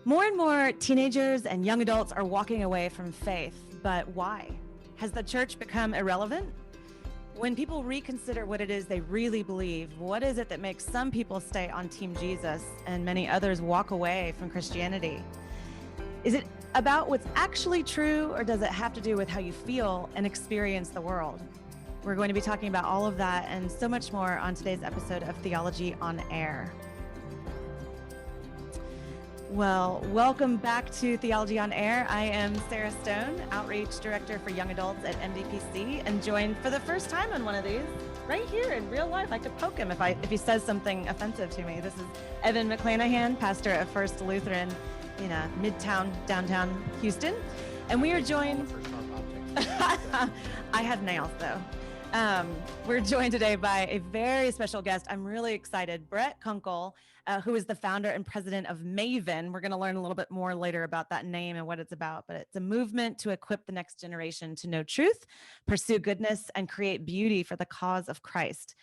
More and more teenagers and young adults are walking away from faith, but why? Has the church become irrelevant? When people reconsider what it is they really believe, what is it that makes some people stay on Team Jesus and many others walk away from Christianity? Is it about what's actually true, or does it have to do with how you feel and experience the world? We're going to be talking about all of that and so much more on today's episode of Theology on Air. Well, welcome back to Theology on Air. I am Sarah Stone, Outreach Director for Young Adults at MDPC, and joined for the first time on one of these right here in real life. I could poke him if he says something offensive to me. This is Evan McClanahan, pastor of First Lutheran in Midtown, downtown Houston. And we are joined... I have nails, though. We're joined today by a very special guest. I'm really excited. Brett Kunkle, who is the founder and president of Maven. We're going to learn a little bit more later about that name and what it's about, but it's a movement to equip the next generation to know truth, pursue goodness, and create beauty for the cause of Christ.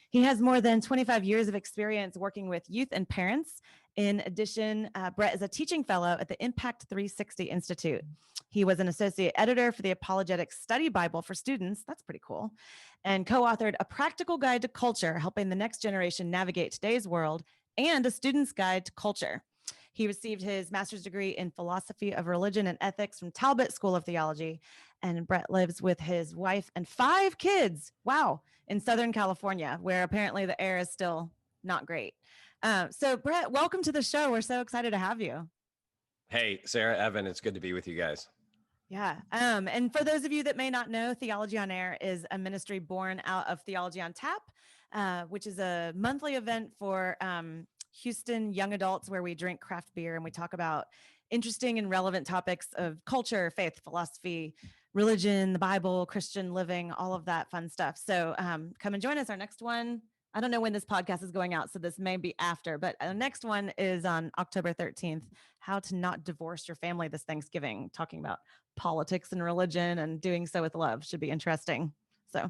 He has more than 25 years of experience working with youth and parents. In addition, Brett is a teaching fellow at the Impact 360 Institute. He was an associate editor for the Apologetics Study Bible for Students. That's pretty cool. And co-authored A Practical Guide to Culture, helping the next generation navigate today's world, and A Student's Guide to Culture. He received his master's degree in philosophy of religion and ethics from Talbot School of Theology. And Brett lives with his wife and 5 kids. Wow. In Southern California, where apparently the air is still not great. So Brett, welcome to the show. We're so excited to have you. Hey, Sarah, Evan, it's good to be with you guys. Yeah. And for those of you that may not know, Theology on Air is a ministry born out of Theology on Tap, which is a monthly event for Houston young adults where we drink craft beer and we talk about interesting and relevant topics of culture, faith, philosophy, religion, the Bible, Christian living, all of that fun stuff. So come and join us. Our next one, I don't know when this podcast is going out, so this may be after, but the next one is on October 13th, How to Not Divorce Your Family This Thanksgiving, talking about politics and religion and doing so with love. Should be interesting. So,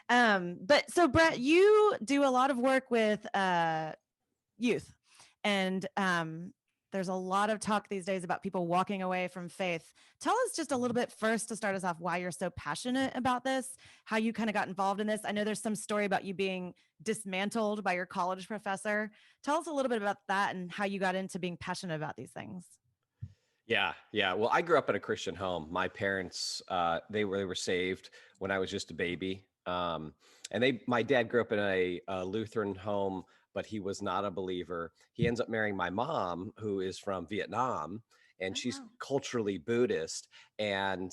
so Brett, you do a lot of work with youth, and there's a lot of talk these days about people walking away from faith. Tell us just a little bit first to start us off why you're so passionate about this, how you kind of got involved in this. I know there's some story about you being dismantled by your college professor. Tell us a little bit about that and how you got into being passionate about these things. Yeah. Well, I grew up in a Christian home. My parents, they were saved when I was just a baby. And my dad grew up in a Lutheran home, but he was not a believer. He ends up marrying my mom, who is from Vietnam, and she's culturally Buddhist. And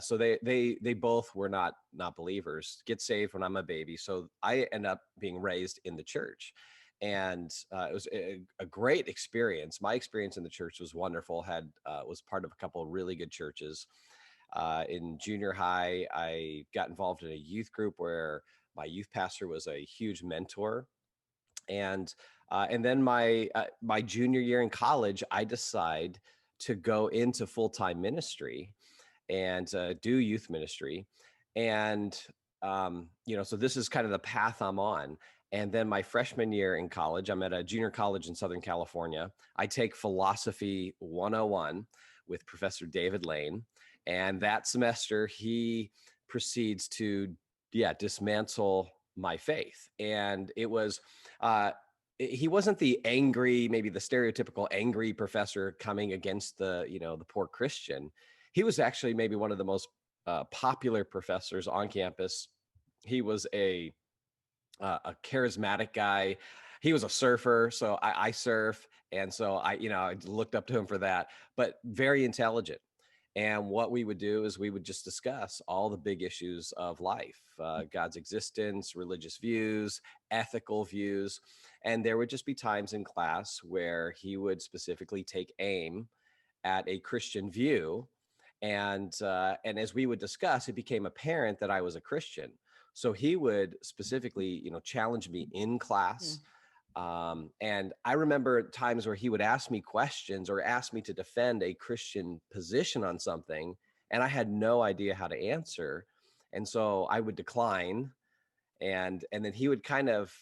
so they both were not believers, get saved when I'm a baby. So I end up being raised in the church. And it was a great experience. My experience in the church was wonderful. Was part of a couple of really good churches. In junior high, I got involved in a youth group where my youth pastor was a huge mentor. And then my junior year in college, I decide to go into full-time ministry and do youth ministry. And so this is kind of the path I'm on. And then my freshman year in college, I'm at a junior college in Southern California. I take Philosophy 101 with Professor David Lane. And that semester, he proceeds to, dismantle my faith. And it was, he wasn't the angry, maybe the stereotypical angry professor coming against the poor Christian. He was actually maybe one of the most popular professors on campus. He was a charismatic guy. He was a surfer, so I surf, and so I looked up to him for that. But very intelligent. And what we would do is we would just discuss all the big issues of life, God's existence, religious views, ethical views, and there would just be times in class where he would specifically take aim at a Christian view, and as we would discuss, it became apparent that I was a Christian. So he would specifically, challenge me in class. And I remember times where he would ask me questions or ask me to defend a Christian position on something, and I had no idea how to answer. And so I would decline. And then he would kind of,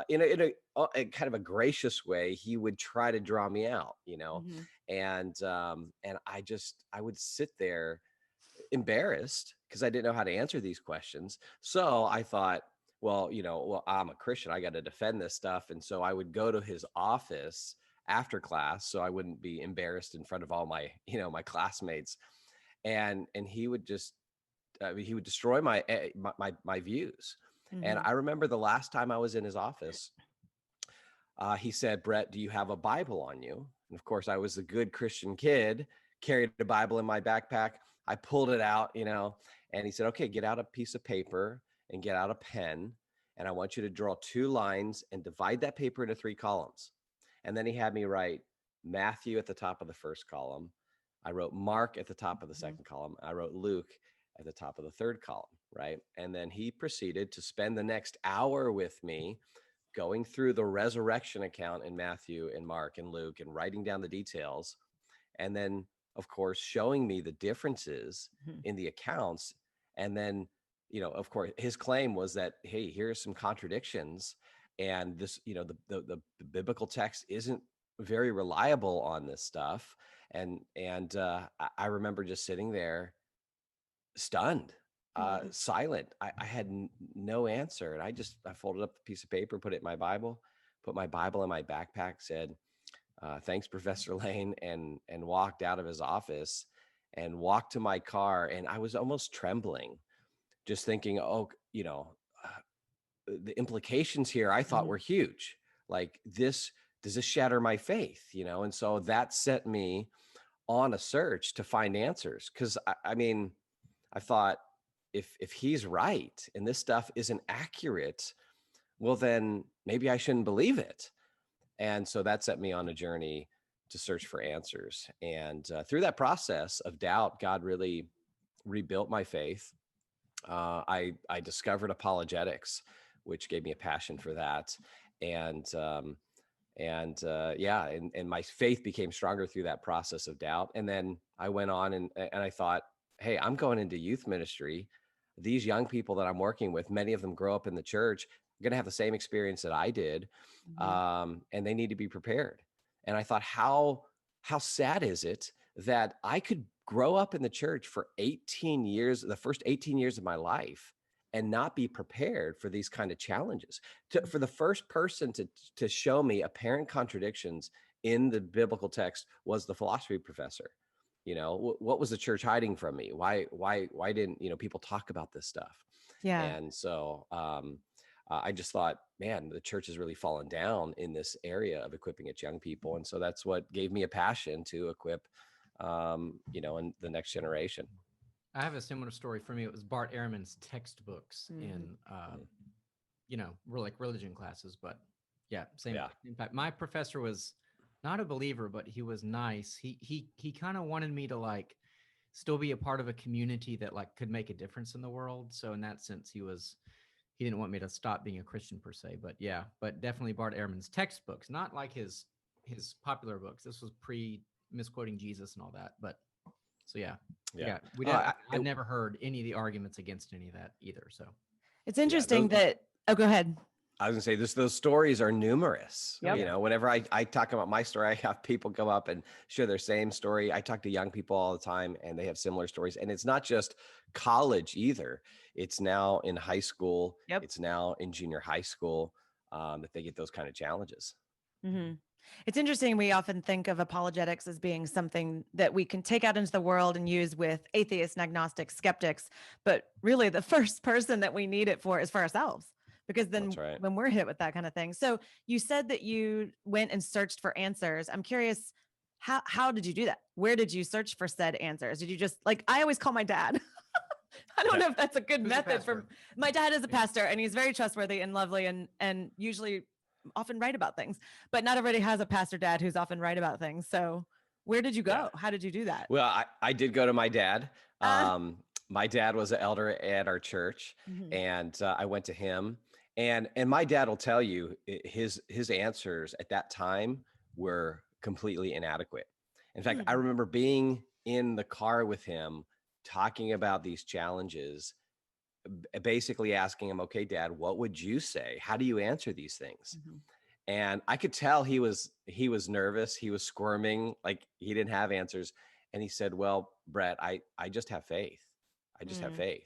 in a kind of a gracious way, he would try to draw me out, And I would sit there embarrassed because I didn't know how to answer these questions. So I thought, well, I'm a Christian. I got to defend this stuff. And so I would go to his office after class so I wouldn't be embarrassed in front of all my, my classmates. And he would just, he would destroy my views. And I remember the last time I was in his office, he said, "Brett, do you have a Bible on you?" And of course, I was a good Christian kid, carried a Bible in my backpack. I pulled it out, and he said, "Okay, get out a piece of paper and get out a pen. And I want you to draw 2 lines and divide that paper into 3 columns." And then he had me write Matthew at the top of the first column. I wrote Mark at the top of the second column. I wrote Luke at the top of the third column, right? And then he proceeded to spend the next hour with me going through the resurrection account in Matthew and Mark and Luke and writing down the details. And then, of course, showing me the differences in the accounts. And then, of course, his claim was that, hey, here's some contradictions. And this, the biblical text isn't very reliable on this stuff. And I remember just sitting there stunned, silent. I had no answer. And I folded up the piece of paper, put it in my Bible, put my Bible in my backpack, said, "Thanks, Professor Lane," and walked out of his office and walked to my car. And I was almost trembling, just thinking, the implications here I thought were huge. Like, does this shatter my faith? And so that set me on a search to find answers. Cause I thought, if he's right and this stuff isn't accurate, well, then maybe I shouldn't believe it. And so that set me on a journey to search for answers. And through that process of doubt, God really rebuilt my faith. I discovered apologetics, which gave me a passion for that. And my faith became stronger through that process of doubt. And then I went on and I thought, hey, I'm going into youth ministry. These young people that I'm working with, many of them grow up in the church, are going to have the same experience that I did. And they need to be prepared. And I thought, how sad is it that I could grow up in the church for 18 years, the first 18 years of my life, and not be prepared for these kind of challenges. For the first person to show me apparent contradictions in the biblical text was the philosophy professor. What was the church hiding from me? Why didn't, people talk about this stuff? Yeah. And so I just thought, man, the church has really fallen down in this area of equipping its young people. And so that's what gave me a passion to equip, in the next generation. I have a similar story for me. It was Bart Ehrman's textbooks in, religion classes, but same impact. My professor was not a believer, but he was nice. He kind of wanted me to still be a part of a community that could make a difference in the world. So in that sense, he didn't want me to stop being a Christian per se, but definitely Bart Ehrman's textbooks, not like his popular books. This was pre misquoting Jesus and all that, but so I've never heard any of the arguments against any of that either. So it's interesting that. Oh, go ahead. I was gonna say those stories are numerous. Yep. Whenever I talk about my story, I have people come up and share their same story. I talk to young people all the time and they have similar stories. And it's not just college either. It's now in high school. Yep. It's now in junior high school that they get those kind of challenges. Mm-hmm. It's interesting. We often think of apologetics as being something that we can take out into the world and use with atheists, agnostics, skeptics. But really the first person that we need it for is for ourselves. Because then when we're hit with that kind of thing. So you said that you went and searched for answers. I'm curious, how did you do that? Where did you search for said answers? Did you just I always call my dad. I don't know if that's a good method my dad is a pastor and he's very trustworthy and lovely and usually often right about things, but not everybody has a pastor dad who's often right about things. So where did you go? Yeah. How did you do that? Well, I did go to my dad. My dad was an elder at our church and I went to him. And my dad will tell you his answers at that time were completely inadequate. In fact, I remember being in the car with him talking about these challenges, basically asking him, okay, Dad, what would you say? How do you answer these things? And I could tell he was nervous. He was squirming, like he didn't have answers. And he said, "Well, Brett, I just have faith. I just have faith."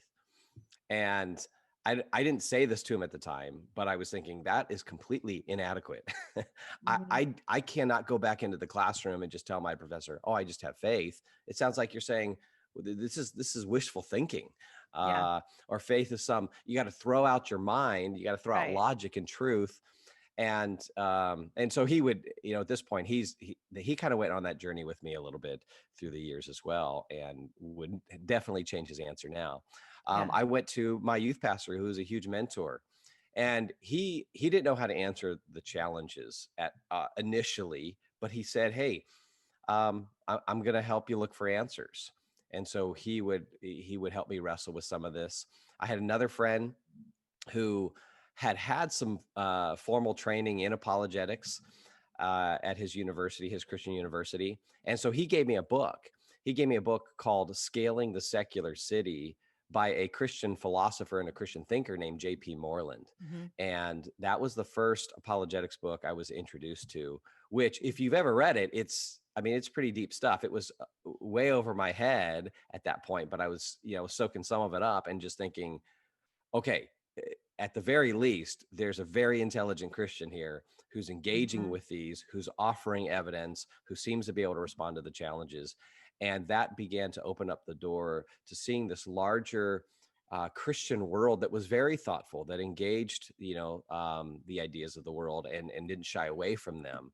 And I didn't say this to him at the time, but I was thinking that is completely inadequate. I cannot go back into the classroom and just tell my professor, "Oh, I just have faith." It sounds like you're saying, well, this is wishful thinking. Or faith is you got to throw out your mind. You got to throw out logic and truth. And so he would, at this point, he kind of went on that journey with me a little bit through the years as well, and would definitely change his answer now. I went to my youth pastor, who was a huge mentor, and he didn't know how to answer the challenges at initially, but he said, "Hey, I'm going to help you look for answers." And so he would help me wrestle with some of this. I had another friend who had some formal training in apologetics at his university, his Christian university. And so he gave me a book. He gave me a book called Scaling the Secular City by a Christian philosopher and a Christian thinker named J.P. Moreland. And that was the first apologetics book I was introduced to, which if you've ever read it, it's pretty deep stuff. It was way over my head at that point, but I was, soaking some of it up and just thinking, okay, at the very least, there's a very intelligent Christian here who's engaging with these, who's offering evidence, who seems to be able to respond to the challenges. And that began to open up the door to seeing this larger Christian world that was very thoughtful, that engaged, the ideas of the world and didn't shy away from them,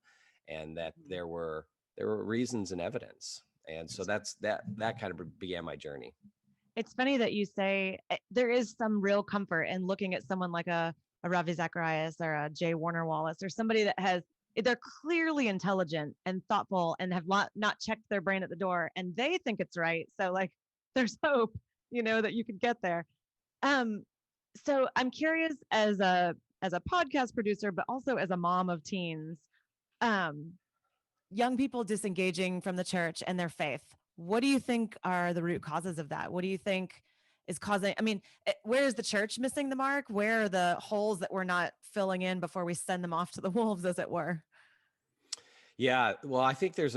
and that there were reasons and evidence. And so that kind of began my journey. It's funny that you say there is some real comfort in looking at someone like a Ravi Zacharias or a Jay Warner Wallace, or somebody that they're clearly intelligent and thoughtful and have not checked their brain at the door, and they think it's right. So like there's hope, that you could get there. So I'm curious, as a podcast producer, but also as a mom of teens, young people disengaging from the church and their faith. What do you think are the root causes of that? What do you think is causing? Where is the church missing the mark? Where are the holes that we're not filling in before we send them off to the wolves, as it were? Yeah, well, I think there's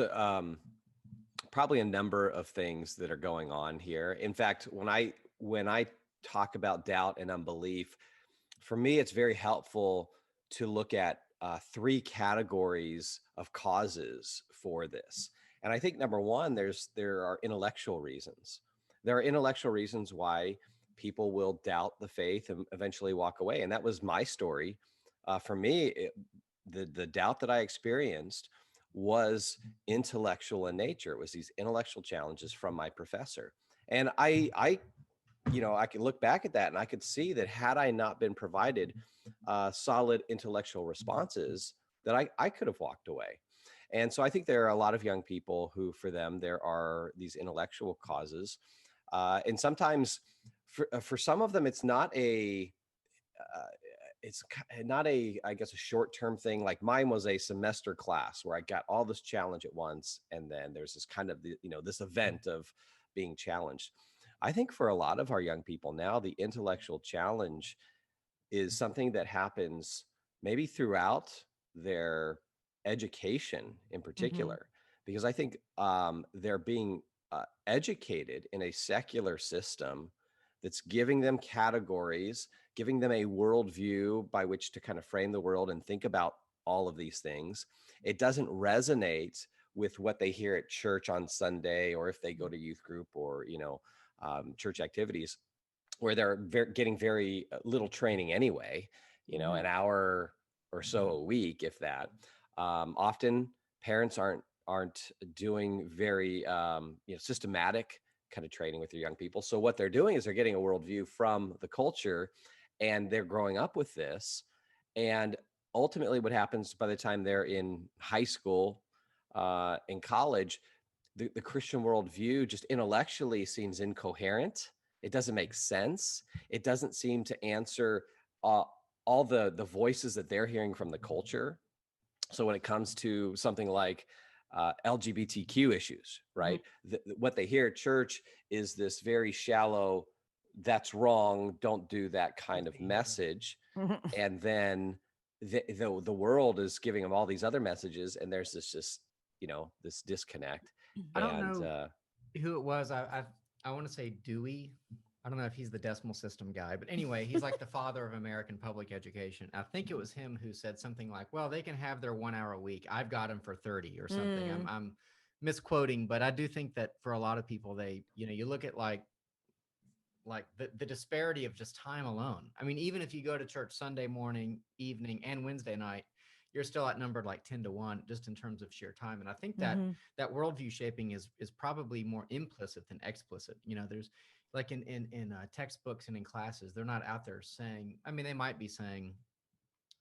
probably a number of things that are going on here. In fact, when I talk about doubt and unbelief, for me, it's very helpful to look at three categories of causes for this. And I think number one, there are intellectual reasons. There are intellectual reasons why people will doubt the faith and eventually walk away. And that was my story. For me, the doubt that I experienced was intellectual in nature. It was these intellectual challenges from my professor. And I could look back at that and I could see that had I not been provided solid intellectual responses, that I could have walked away. And so I think there are a lot of young people who, for them, there are these intellectual causes. And sometimes for some of them, it's not a I guess, a short-term thing. Like mine was a semester class where I got all this challenge at once. And then there's this kind of, this event of being challenged. I think for a lot of our young people now, the intellectual challenge is something that happens maybe throughout their education in particular, because I think they're being educated in a secular system that's giving them categories, giving them a worldview by which to kind of frame the world and think about all of these things. It doesn't resonate with what they hear at church on Sunday, or if they go to youth group or, church activities, where they're getting very little training anyway, an hour or so a week, if that. Often parents aren't doing very systematic kind of training with their young people. So what they're doing is they're getting a worldview from the culture, and they're growing up with this. And ultimately what happens by the time they're in high school, in college, the Christian worldview just intellectually seems incoherent. It doesn't make sense. It doesn't seem to answer all the voices that they're hearing from the culture. So when it comes to something like LGBTQ issues, right? What they hear at church is this very shallow, that's wrong, don't do that kind of message. And then the world is giving them all these other messages, and there's this just, this disconnect. I don't And know who it was. I want to say Dewey. I don't know if he's the decimal system guy, but anyway, he's like the father of American public education. I think it was him who said something like, "Well, they can have their 1 hour a week. I've got them for 30 or something." I'm misquoting, but I do think that for a lot of people, you look at like the disparity of just time alone. I mean, even if you go to church Sunday morning, evening, and Wednesday night, you're still outnumbered like 10 to 1 just in terms of sheer time. And I think that that worldview shaping is probably more implicit than explicit. There's like in textbooks and in classes, they're not out there saying, I mean, they might be saying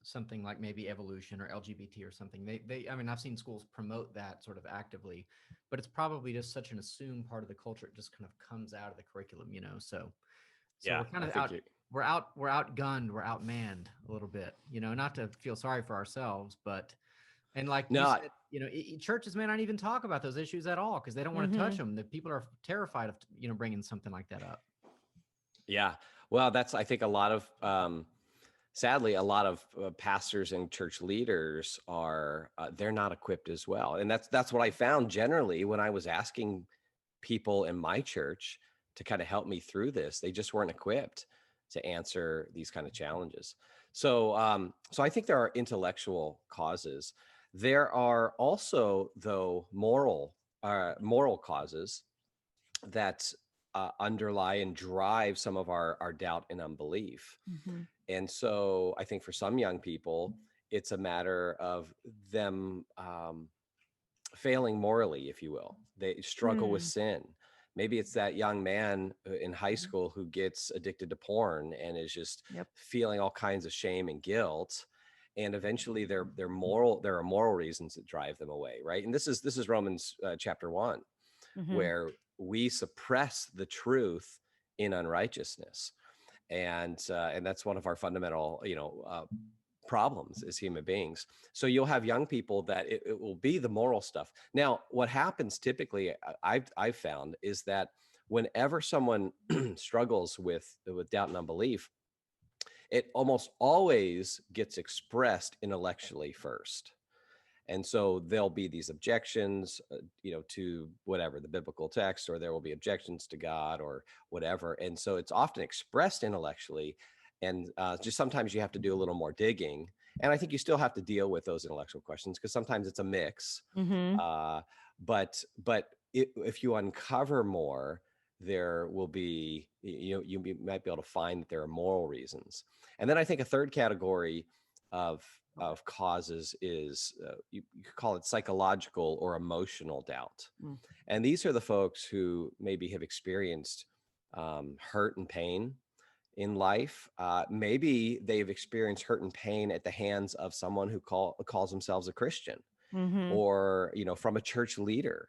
something like maybe evolution or LGBT or something. I mean, I've seen schools promote that sort of actively, but it's probably just such an assumed part of the culture. It just kind of comes out of the curriculum, So yeah, we're kind of we're outgunned, we're outmanned a little bit, not to feel sorry for ourselves, but, and like you said, churches may not even talk about those issues at all because they don't want to touch them. The people are terrified of, bringing something like that up. Yeah. Well, that's, I think a lot of, sadly, a lot of pastors and church leaders are, they're not equipped as well. And that's what I found generally when I was asking people in my church to kind of help me through this. They just weren't equipped to answer these kind of challenges. So, so I think there are intellectual causes. There are also, though, moral causes that underlie and drive some of our doubt and unbelief. And so I think for some young people, it's a matter of them failing morally, if you will. They struggle with sin. Maybe it's that young man in high school who gets addicted to porn and is just feeling all kinds of shame and guilt. And eventually there are moral reasons that drive them away, right? And this is Romans chapter 1, where we suppress the truth in unrighteousness. And that's one of our fundamental, problems as human beings. So you'll have young people that it will be the moral stuff. Now, what happens typically, I've found, is that whenever someone struggles with doubt and unbelief, it almost always gets expressed intellectually first. And so there'll be these objections, to whatever the biblical text, or there will be objections to God or whatever. And so it's often expressed intellectually. And just sometimes you have to do a little more digging. And I think you still have to deal with those intellectual questions because sometimes it's a mix. But if you uncover more, there will be, you might be able to find that there are moral reasons. And then I think a third category of causes is you could call it psychological or emotional doubt. And these are the folks who maybe have experienced hurt and pain in life. Maybe they've experienced hurt and pain at the hands of someone who calls themselves a Christian, or from a church leader.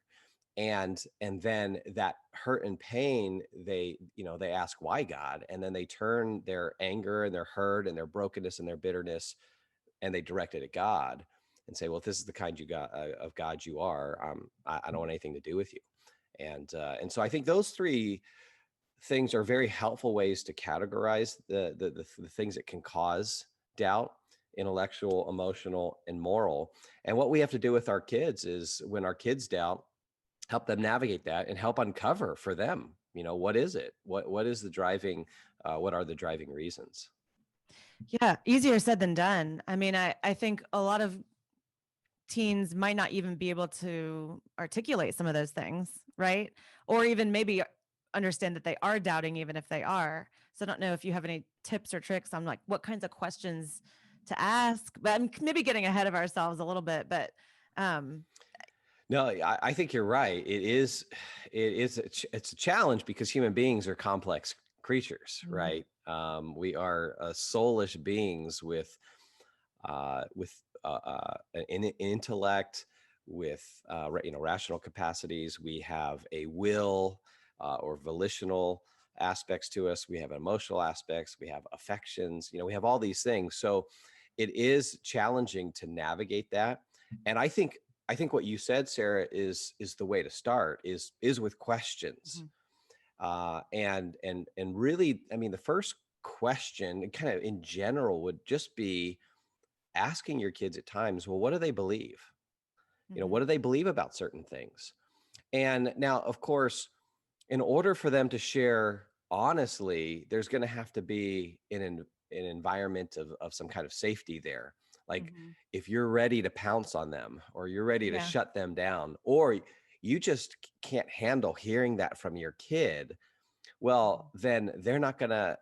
And then that hurt and pain, they ask, why God? And then they turn their anger and their hurt and their brokenness and their bitterness, and they direct it at God and say, well, if this is the kind of God you are, I don't want anything to do with you. And so I think those three things are very helpful ways to categorize the things that can cause doubt: intellectual, emotional, and moral. And what we have to do with our kids is, when our kids doubt, help them navigate that and help uncover for them, what is it? What is the driving, what are the driving reasons? Yeah, easier said than done. I mean, I think a lot of teens might not even be able to articulate some of those things, right? Or even maybe understand that they are doubting, even if they are. So I don't know if you have any tips or tricks on like what kinds of questions to ask, but I'm maybe getting ahead of ourselves a little bit, but no, I think you're right. It's a challenge because human beings are complex creatures, right? We are soulish beings with an intellect, with rational capacities. We have a will or volitional aspects to us. We have emotional aspects. We have affections. We have all these things. So it is challenging to navigate that. And I think what you said, Sarah, is the way to start. Is with questions. And really, I mean, the first question, kind of in general, would just be, asking your kids at times, well, what do they believe? Mm-hmm. What do they believe about certain things? And now, of course, in order for them to share honestly, there's going to have to be an environment of some kind of safety there. Like Mm-hmm. if you're ready to pounce on them, or you're ready to Yeah. shut them down, or you just can't handle hearing that from your kid, well, then they're not gonna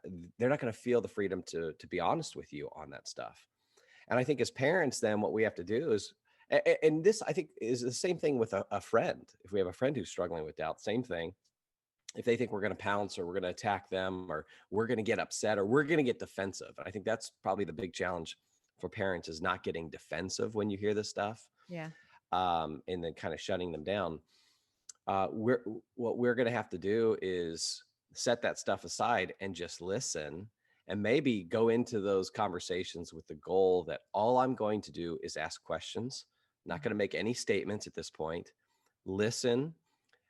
feel the freedom to be honest with you on that stuff. And I think as parents, then what we have to do is, and this I think is the same thing with a friend. If we have a friend who's struggling with doubt, same thing. If they think we're going to pounce, or we're going to attack them, or we're going to get upset, or we're going to get defensive. And I think that's probably the big challenge for parents, is not getting defensive when you hear this stuff. Yeah. And then kind of shutting them down. What we're going to have to do is set that stuff aside and just listen, and maybe go into those conversations with the goal that all I'm going to do is ask questions. I'm not going to make any statements at this point. Listen,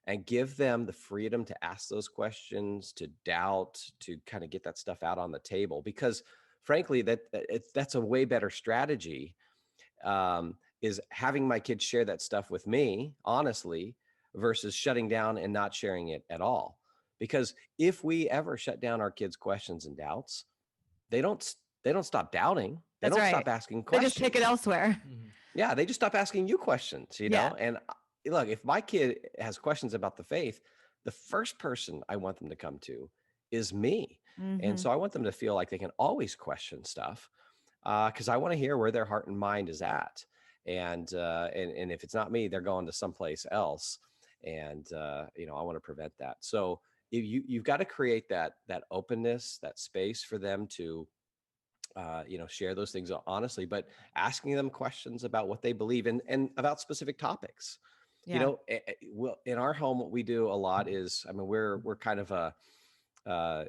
and give them the freedom to ask those questions, to doubt, to kind of get that stuff out on the table. Because frankly, that's a way better strategy, is having my kids share that stuff with me honestly, versus shutting down and not sharing it at all. Because if we ever shut down our kids' questions and doubts, they don't stop doubting. They That's don't right. stop asking They questions. just take it elsewhere. Yeah, they just stop asking you questions, Yeah. And look, if my kid has questions about the faith, the first person I want them to come to is me. Mm-hmm. And so I want them to feel like they can always question stuff, because I want to hear where their heart and mind is at. And if it's not me, they're going to someplace else. And I want to prevent that. So you've got to create that openness, that space for them to share those things honestly, but asking them questions about what they believe in and about specific topics. Yeah. Well, in our home, what we do a lot is, I mean, we're kind of uh,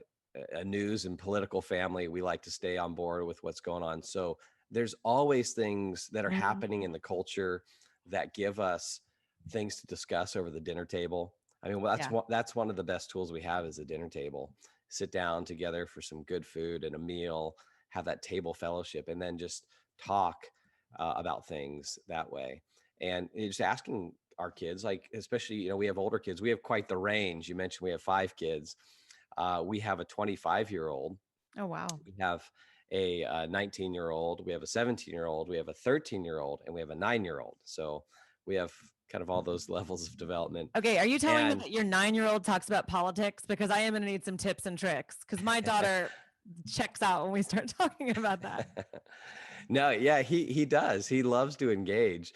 a news and political family. We like to stay on board with what's going on. So there's always things that are happening in the culture that give us things to discuss over the dinner table. I mean, well, that's one of the best tools we have, is a dinner table. Sit down together for some good food and a meal, have that table fellowship, and then just talk about things that way. And just asking our kids, like, especially, we have older kids. We have quite the range. You mentioned we have 5 kids. We have a 25-year-old. Oh, wow. We have a 19-year-old. We have a 17-year-old. We have a 13-year-old, and we have a 9-year-old. So we have kind of all those levels of development. Okay. Are you telling me that your 9-year-old talks about politics? Because I am going to need some tips and tricks, because my daughter checks out when we start talking about that. No, yeah, he does. He loves to engage.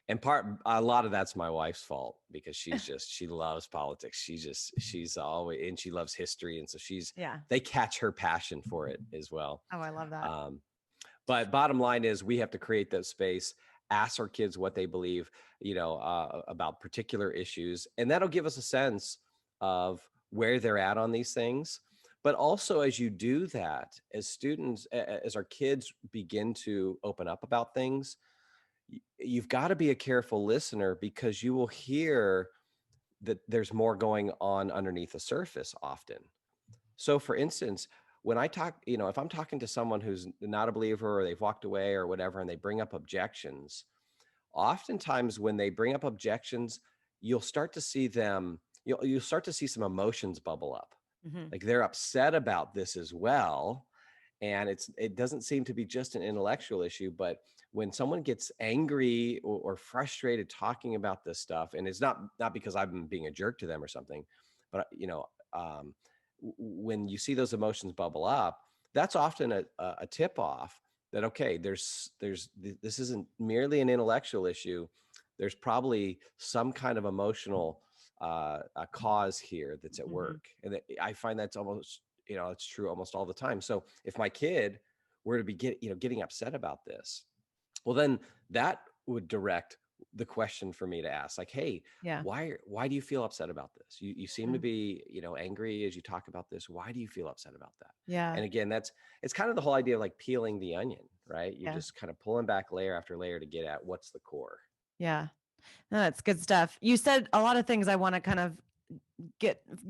And a lot of that's my wife's fault, because she loves politics. She's always, and she loves history. And so they catch her passion for it as well. Oh, I love that. But bottom line is, we have to create that space, ask our kids what they believe, about particular issues. And that'll give us a sense of where they're at on these things. But also, as you do that, as students, as our kids begin to open up about things, you've got to be a careful listener, because you will hear that there's more going on underneath the surface often. So for instance, when I talk, if I'm talking to someone who's not a believer, or they've walked away or whatever, and they bring up objections, oftentimes when they bring up objections, you'll start to see you'll start to see some emotions bubble up. Mm-hmm. Like they're upset about this as well. And it doesn't seem to be just an intellectual issue, but when someone gets angry or frustrated talking about this stuff, and it's not because I'm being a jerk to them or something, but when you see those emotions bubble up, that's often a tip off that, okay, this isn't merely an intellectual issue. There's probably some kind of emotional a cause here that's at work. And I find that's almost, it's true almost all the time. So if my kid were to be getting upset about this, well, then that would direct the question for me to ask, like, hey, why do you feel upset about this? You seem to be, angry as you talk about this. Why do you feel upset about that? Yeah. And again, it's kind of the whole idea of like peeling the onion, right? You're just kind of pulling back layer after layer to get at what's the core. Yeah. No, that's good stuff. You said a lot of things I want to kind of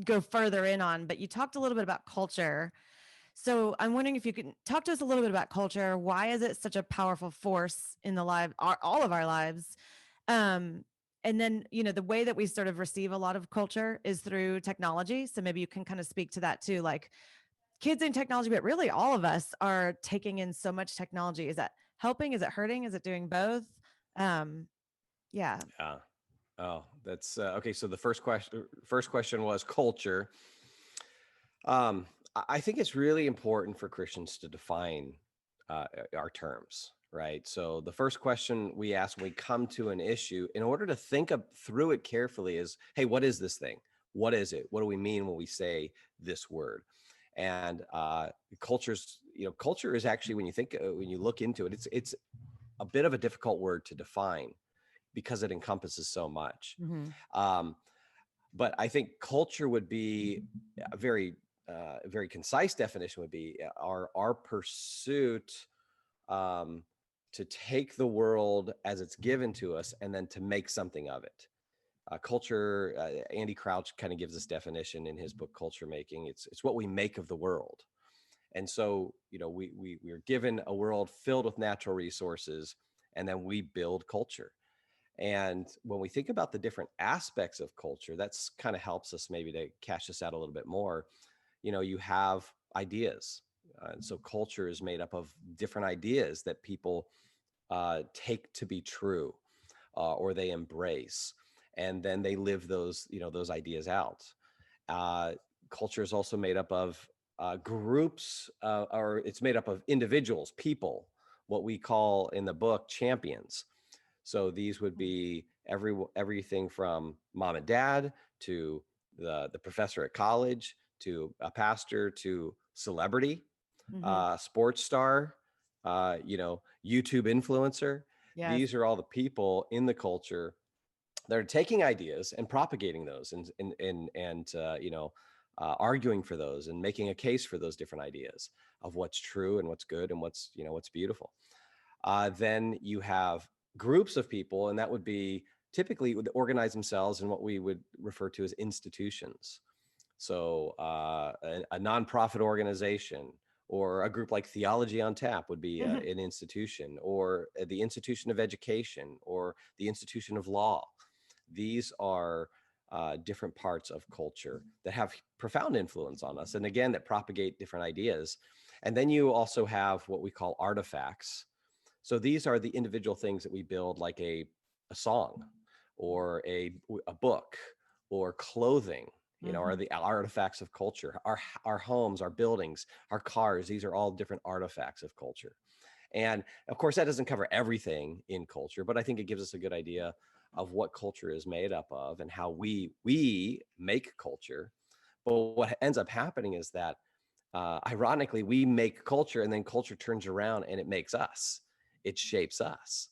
go further in on, but you talked a little bit about culture. So I'm wondering if you could talk to us a little bit about culture. Why is it such a powerful force in the all of our lives? Um, and then, the way that we sort of receive a lot of culture is through technology. So maybe you can kind of speak to that too, like kids in technology, but really all of us are taking in so much technology. Is that helping? Is it hurting? Is it doing both? Um, yeah. Yeah. Oh, that's okay. So the first question was culture. I think it's really important for Christians to define our terms, right? So the first question we ask when we come to an issue, in order to think through it carefully, is, hey, what is this thing? What is it? What do we mean when we say this word? And culture is actually, when you look into it, it's a bit of a difficult word to define because it encompasses so much. Mm-hmm. But I think culture would be a very concise definition would be our pursuit to take the world as it's given to us and then to make something of it. Culture, Andy Crouch kind of gives this definition in his book Culture Making. It's what we make of the world. And so, we are given a world filled with natural resources, and then we build culture. And when we think about the different aspects of culture, that's kind of helps us maybe to cash this out a little bit more. You have ideas. And so culture is made up of different ideas that people take to be true, or they embrace, and then they live those ideas out. Uh, Culture is also made up of groups, or it's made up of individuals, people, what we call in the book champions. So these would be everything from mom and dad to the professor at college to a pastor to celebrity, Mm-hmm. sports star, YouTube influencer. Yes. These are all the people in the culture that are taking ideas and propagating those and arguing for those and making a case for those different ideas of what's true and what's good and what's beautiful. Then you have groups of people, and that would be typically would organize themselves in what we would refer to as institutions. So a nonprofit organization or a group like Theology on Tap would be Mm-hmm. an institution, or the institution of education, or the institution of law. These are different parts of culture that have profound influence on us, and again, that propagate different ideas. And then you also have what we call artifacts. So these are the individual things that we build, like a song or a book or clothing, are Mm-hmm. the artifacts of culture. Our homes, our buildings, our cars, these are all different artifacts of culture. And of course, that doesn't cover everything in culture, but I think it gives us a good idea of what culture is made up of and how we make culture. But what ends up happening is that, ironically, we make culture, and then culture turns around and it makes us. It shapes us.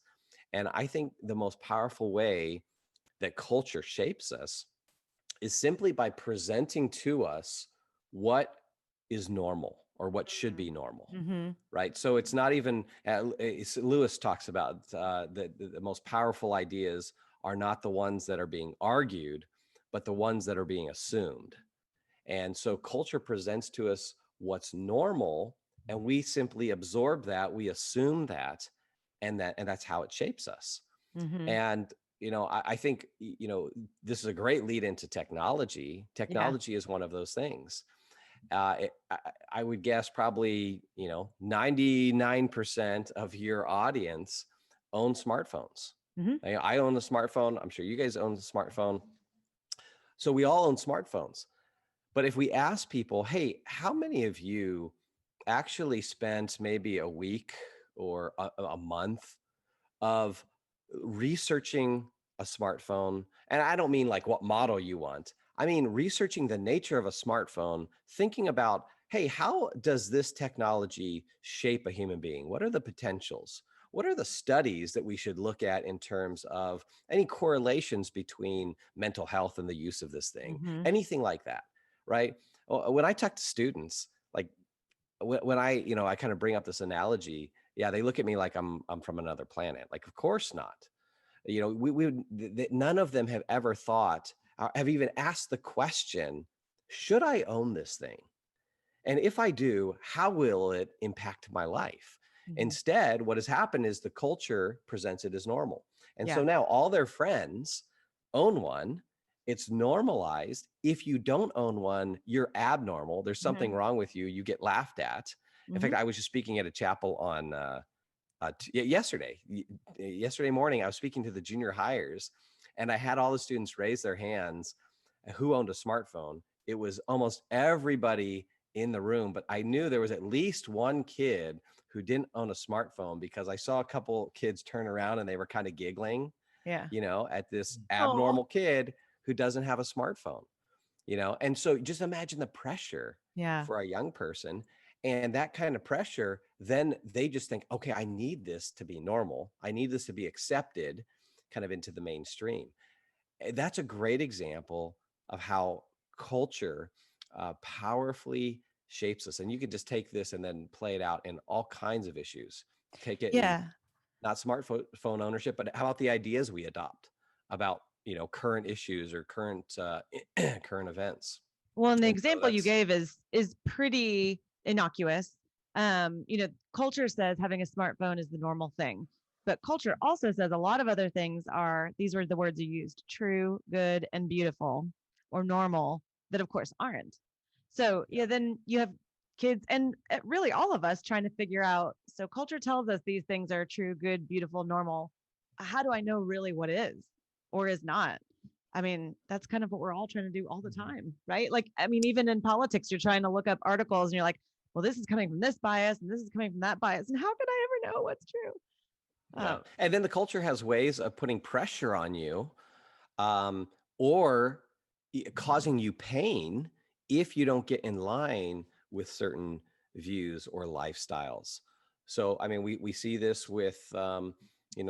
And I think the most powerful way that culture shapes us is simply by presenting to us what is normal or what should be normal. Mm-hmm. Right. So it's not even, Lewis talks about the most powerful ideas are not the ones that are being argued, but the ones that are being assumed. And so culture presents to us what's normal, and we simply absorb that, we assume that, and that's how it shapes us. Mm-hmm. And I think this is a great lead into technology. Yeah. Technology is one of those things. I would guess probably 99% of your audience own smartphones. Mm-hmm. I own a smartphone. I'm sure you guys own a smartphone. So we all own smartphones. But if we ask people, hey, how many of you actually spent maybe a week or a month of researching a smartphone? And I don't mean like what model you want. I mean, researching the nature of a smartphone, thinking about, hey, how does this technology shape a human being? What are the potentials? What are the studies that we should look at in terms of any correlations between mental health and the use of this thing? Mm-hmm. Anything like that, right? When I talk to students, like when I kind of bring up this analogy, yeah, they look at me like I'm from another planet. Like, of course not. None of them have ever thought, have even asked the question, should I own this thing? And if I do, how will it impact my life? Instead, what has happened is the culture presents it as normal. And so now all their friends own one. It's normalized. If you don't own one, you're abnormal. There's something wrong with you. You get laughed at. In fact, I was just speaking at a chapel on yesterday morning. I was speaking to the junior hires, and I had all the students raise their hands who owned a smartphone. It was almost everybody in the room, but I knew there was at least one kid who didn't own a smartphone, because I saw a couple kids turn around and they were kind of giggling, at this abnormal kid who doesn't have a smartphone, and so just imagine the pressure for a young person. And that kind of pressure, then they just think, okay, I need this to be normal. I need this to be accepted kind of into the mainstream. That's a great example of how culture powerfully shapes us. And you could just take this and then play it out in all kinds of issues. Take it in not smartphone ownership, but how about the ideas we adopt about, current issues or current current events. Well, and the example you gave is pretty innocuous. Culture says having a smartphone is the normal thing, but culture also says a lot of other things these were the words you used: true, good, and beautiful, or normal, that of course aren't. So then you have kids and really all of us trying to figure out, so culture tells us these things are true, good, beautiful, normal. How do I know really what is or is not? I mean, that's kind of what we're all trying to do all the time, right? Like, I mean, even in politics, you're trying to look up articles and you're like, well, this is coming from this bias and this is coming from that bias. And how could I ever know what's true? And then the culture has ways of putting pressure on you, or causing you pain if you don't get in line with certain views or lifestyles. So, I mean, we see this with,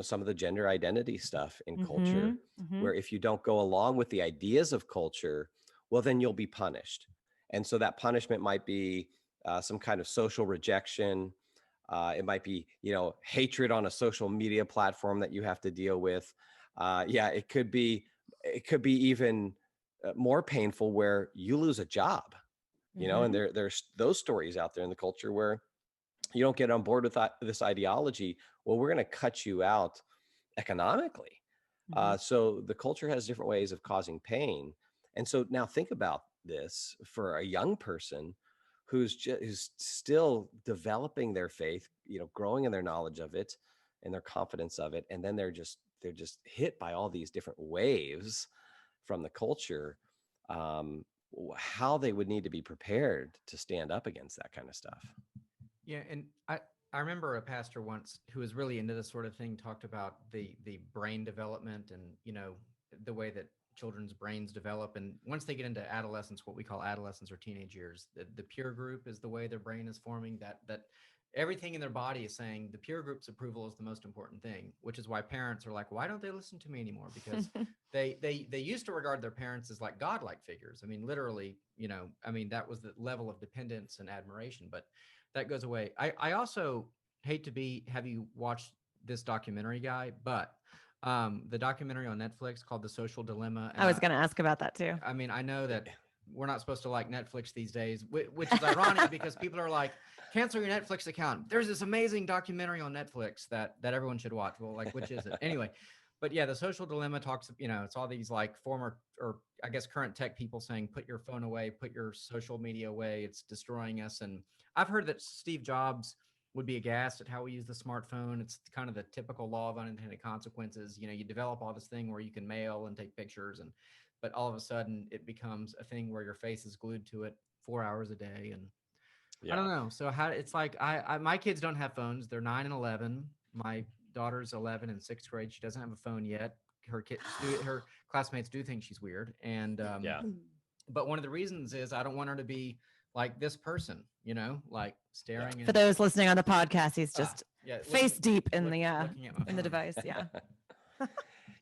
some of the gender identity stuff in culture, where if you don't go along with the ideas of culture, well, then you'll be punished. And so that punishment might be some kind of social rejection. It might be, hatred on a social media platform that you have to deal with. It could be even more painful, where you lose a job, and there's those stories out there in the culture where you don't get on board with this ideology. Well, we're going to cut you out economically. So the culture has different ways of causing pain. And so now think about this for a young person who's still developing their faith, growing in their knowledge of it and their confidence of it. And then they're just hit by all these different waves from the culture. How they would need to be prepared to stand up against that kind of stuff. Yeah. And I remember a pastor once who was really into this sort of thing, talked about the brain development and, the way that children's brains develop. And once they get into adolescence, what we call adolescence or teenage years, the peer group is the way their brain is forming, that everything in their body is saying the peer group's approval is the most important thing, which is why parents are like, why don't they listen to me anymore? Because they used to regard their parents as like godlike figures. I mean, literally, that was the level of dependence and admiration, but that goes away. I also hate to have you watched this documentary, Guy, but the documentary on Netflix called The Social Dilemma. I was going to ask about that too. I mean, I know that we're not supposed to like Netflix these days, which is ironic because people are like, cancel your Netflix account. There's this amazing documentary on Netflix that everyone should watch. Well, like, which is it? Anyway, but yeah, The Social Dilemma talks, it's all these like former, or I guess current tech people saying, put your phone away, put your social media away. It's destroying us. And I've heard that Steve Jobs would be aghast at how we use the smartphone. It's kind of the typical law of unintended consequences. You develop all this thing where you can mail and take pictures, but all of a sudden it becomes a thing where your face is glued to it 4 hours a day. And I don't know. So it's like, my kids don't have phones. They're 9 and 11. My daughter's 11 in 6th grade. She doesn't have a phone yet. Her classmates do think she's weird. And, but one of the reasons is I don't want her to be like this person, like staring. For those listening on the podcast, he's just face deep in the device.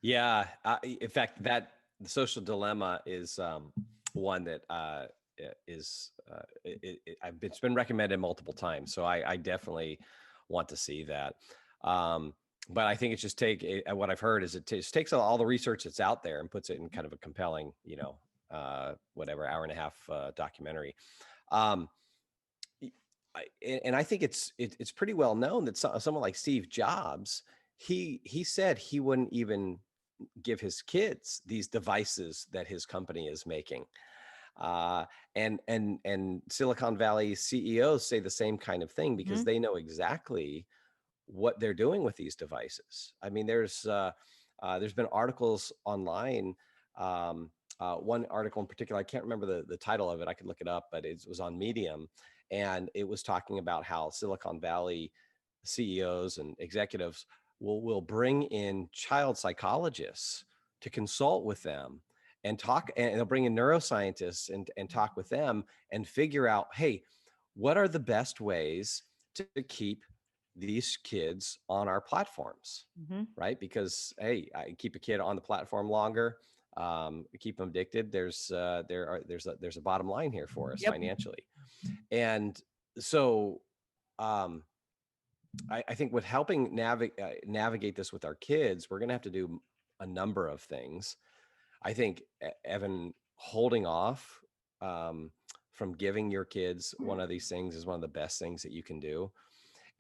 Yeah. In fact, the Social Dilemma is one that it's been recommended multiple times. So I definitely want to see that. But I think it's just what I've heard is it takes all the research that's out there and puts it in kind of a compelling, hour and a half documentary. and I think it's pretty well known that someone like Steve Jobs, he said he wouldn't even give his kids these devices that his company is making. Uh, and Silicon Valley CEOs say the same kind of thing because they know exactly what they're doing with these devices. I mean, there's been articles online. One article in particular, I can't remember the title of it. I could look it up, but it was on Medium, and it was talking about how Silicon Valley CEOs and executives will bring in child psychologists to consult with them and talk, and they'll bring in neuroscientists and talk with them and figure out, hey, what are the best ways to keep these kids on our platforms, right? Because hey, I keep a kid on the platform longer, keep them addicted. There's a bottom line here for us financially, and so I think with helping navigate this with our kids, we're going to have to do a number of things. I think, Evan, holding off from giving your kids one of these things is one of the best things that you can do.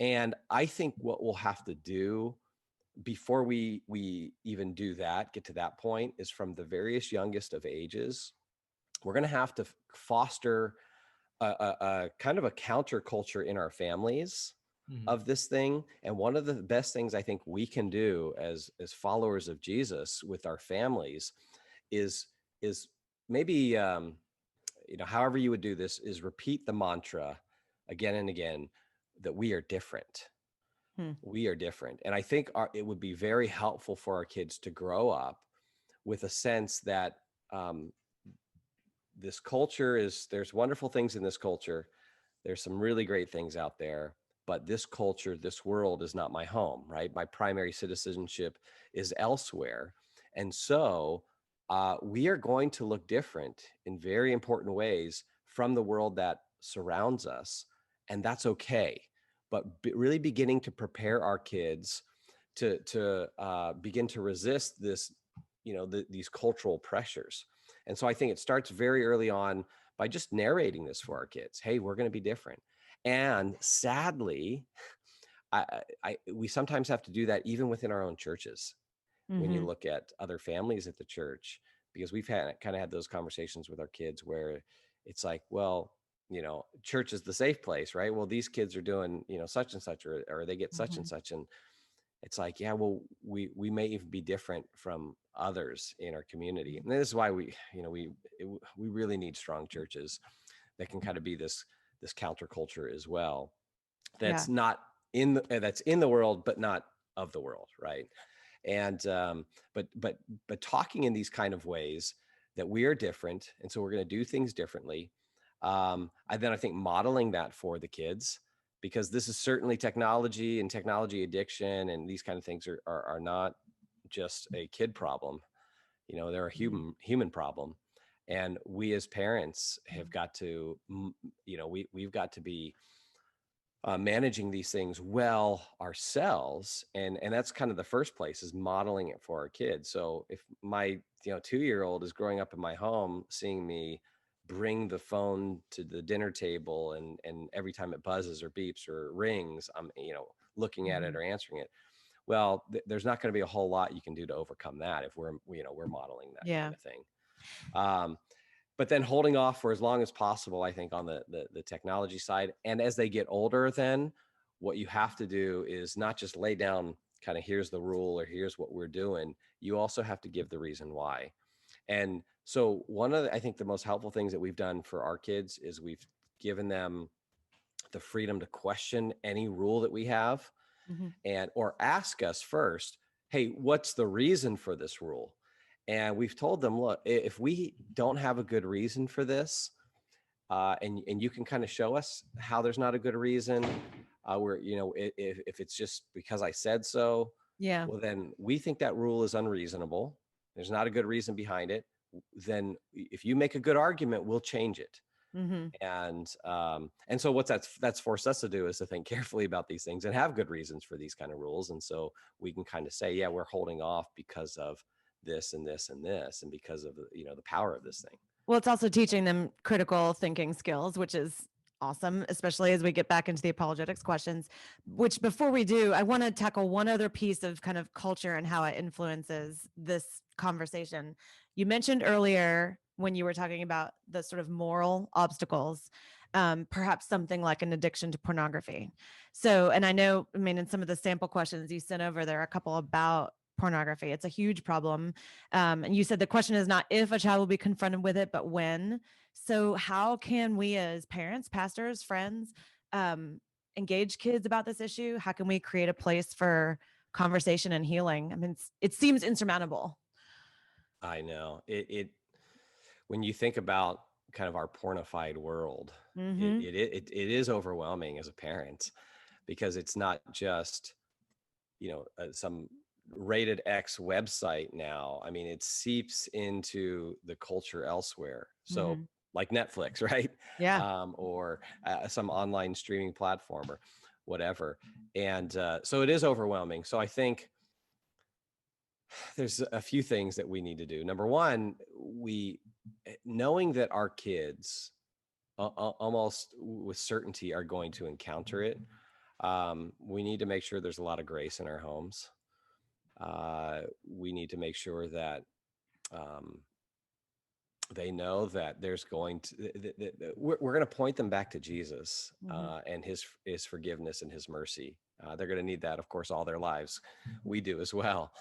And I think what we'll have to do before we even do that, get to that point, is from the various youngest of ages, we're going to have to foster a kind of a counterculture in our families of this thing. And one of the best things I think we can do as followers of Jesus with our families is maybe however you would do this is repeat the mantra again and again that we are different. We are different. And I think it would be very helpful for our kids to grow up with a sense that this culture there's wonderful things in this culture. There's some really great things out there, but this culture, this world is not my home, right? My primary citizenship is elsewhere. And so we are going to look different in very important ways from the world that surrounds us. And that's okay. But really beginning to prepare our kids to begin to resist this, these cultural pressures. And so I think it starts very early on by just narrating this for our kids. Hey, we're going to be different. And sadly, we sometimes have to do that even within our own churches. When you look at other families at the church, because we've kind of had those conversations with our kids where it's like, well, church is the safe place, right? Well, these kids are doing, such and such, or they get such and such. And it's like, yeah, well, we may even be different from others in our community. And this is why we really need strong churches that can kind of be this counterculture as well. That's not that's in the world, but not of the world, right? And but talking in these kind of ways that we are different, and so we're going to do things differently. I think modeling that for the kids, because this is certainly technology and technology addiction, and these kind of things are not just a kid problem. They're a human problem, and we as parents have got to, we've got to be managing these things well ourselves, and that's kind of the first place, is modeling it for our kids. So if my 2-year-old is growing up in my home seeing me bring the phone to the dinner table, and every time it buzzes or beeps or rings, I'm looking at it or answering it, well, there's not going to be a whole lot you can do to overcome that if we're modeling that kind of thing. But then holding off for as long as possible, I think, on the technology side. And as they get older, then what you have to do is not just lay down kind of, here's the rule or here's what we're doing. You also have to give the reason why. And so one of I think the most helpful things that we've done for our kids is we've given them the freedom to question any rule that we have, or ask us first, hey, what's the reason for this rule? And we've told them, look, if we don't have a good reason for this, and you can kind of show us how there's not a good reason, where, if it's just because I said so, well, then we think that rule is unreasonable. There's not a good reason behind it. Then if you make a good argument, we'll change it. And so what that's forced us to do is to think carefully about these things and have good reasons for these kind of rules. And so we can kind of say, yeah, we're holding off because of this and this and this, and because of the power of this thing. Well, it's also teaching them critical thinking skills, which is awesome, especially as we get back into the apologetics questions, which before we do, I want to tackle one other piece of kind of culture and how it influences this conversation. You mentioned earlier when you were talking about the sort of moral obstacles, perhaps something like an addiction to pornography. So, and I know, I mean, in some of the sample questions you sent over, there are a couple about pornography. It's a huge problem. And you said the question is not if a child will be confronted with it, but when. So, how can we as parents, pastors, friends, engage kids about this issue? How can we create a place for conversation and healing? I mean, it seems insurmountable. I know it when you think about kind of our pornified world, Mm-hmm. it is overwhelming as a parent, because it's not just, some rated X website now. I mean, it seeps into the culture elsewhere. So Mm-hmm. like Netflix, right? Yeah. Or some online streaming platform or whatever. And so it is overwhelming. So I think there's a few things that we need to do. Number one, knowing that our kids almost with certainty are going to encounter it. We need to make sure there's a lot of grace in our homes. We need to make sure that um, they know that there's going to we're going to point them back to Jesus, Mm-hmm. and his forgiveness and his mercy. They're going to need that, of course, all their lives. We do as well.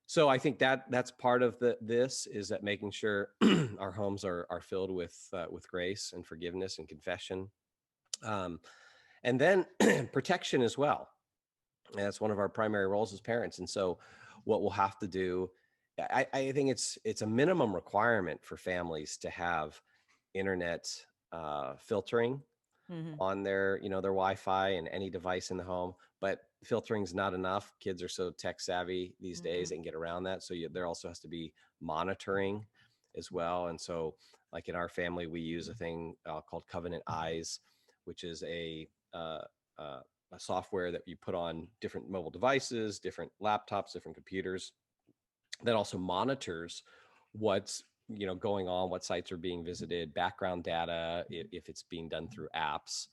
So I think that's part of this is that making sure our homes are filled with grace and forgiveness and confession, and then protection as well. And that's one of our primary roles as parents. And so what we'll have to do, I think it's a minimum requirement for families to have internet filtering Mm-hmm. on their Wi-Fi and any device in the home. But filtering's not enough. Kids are so tech savvy these days, Mm-hmm. they can get around that. So there also has to be monitoring as well. And so, like in our family, we use a thing called Covenant Eyes, which is uh, uh, a software that you put on different mobile devices, different laptops, different computers, that also monitors what's going on, what sites are being visited, background data, if it's being done through apps.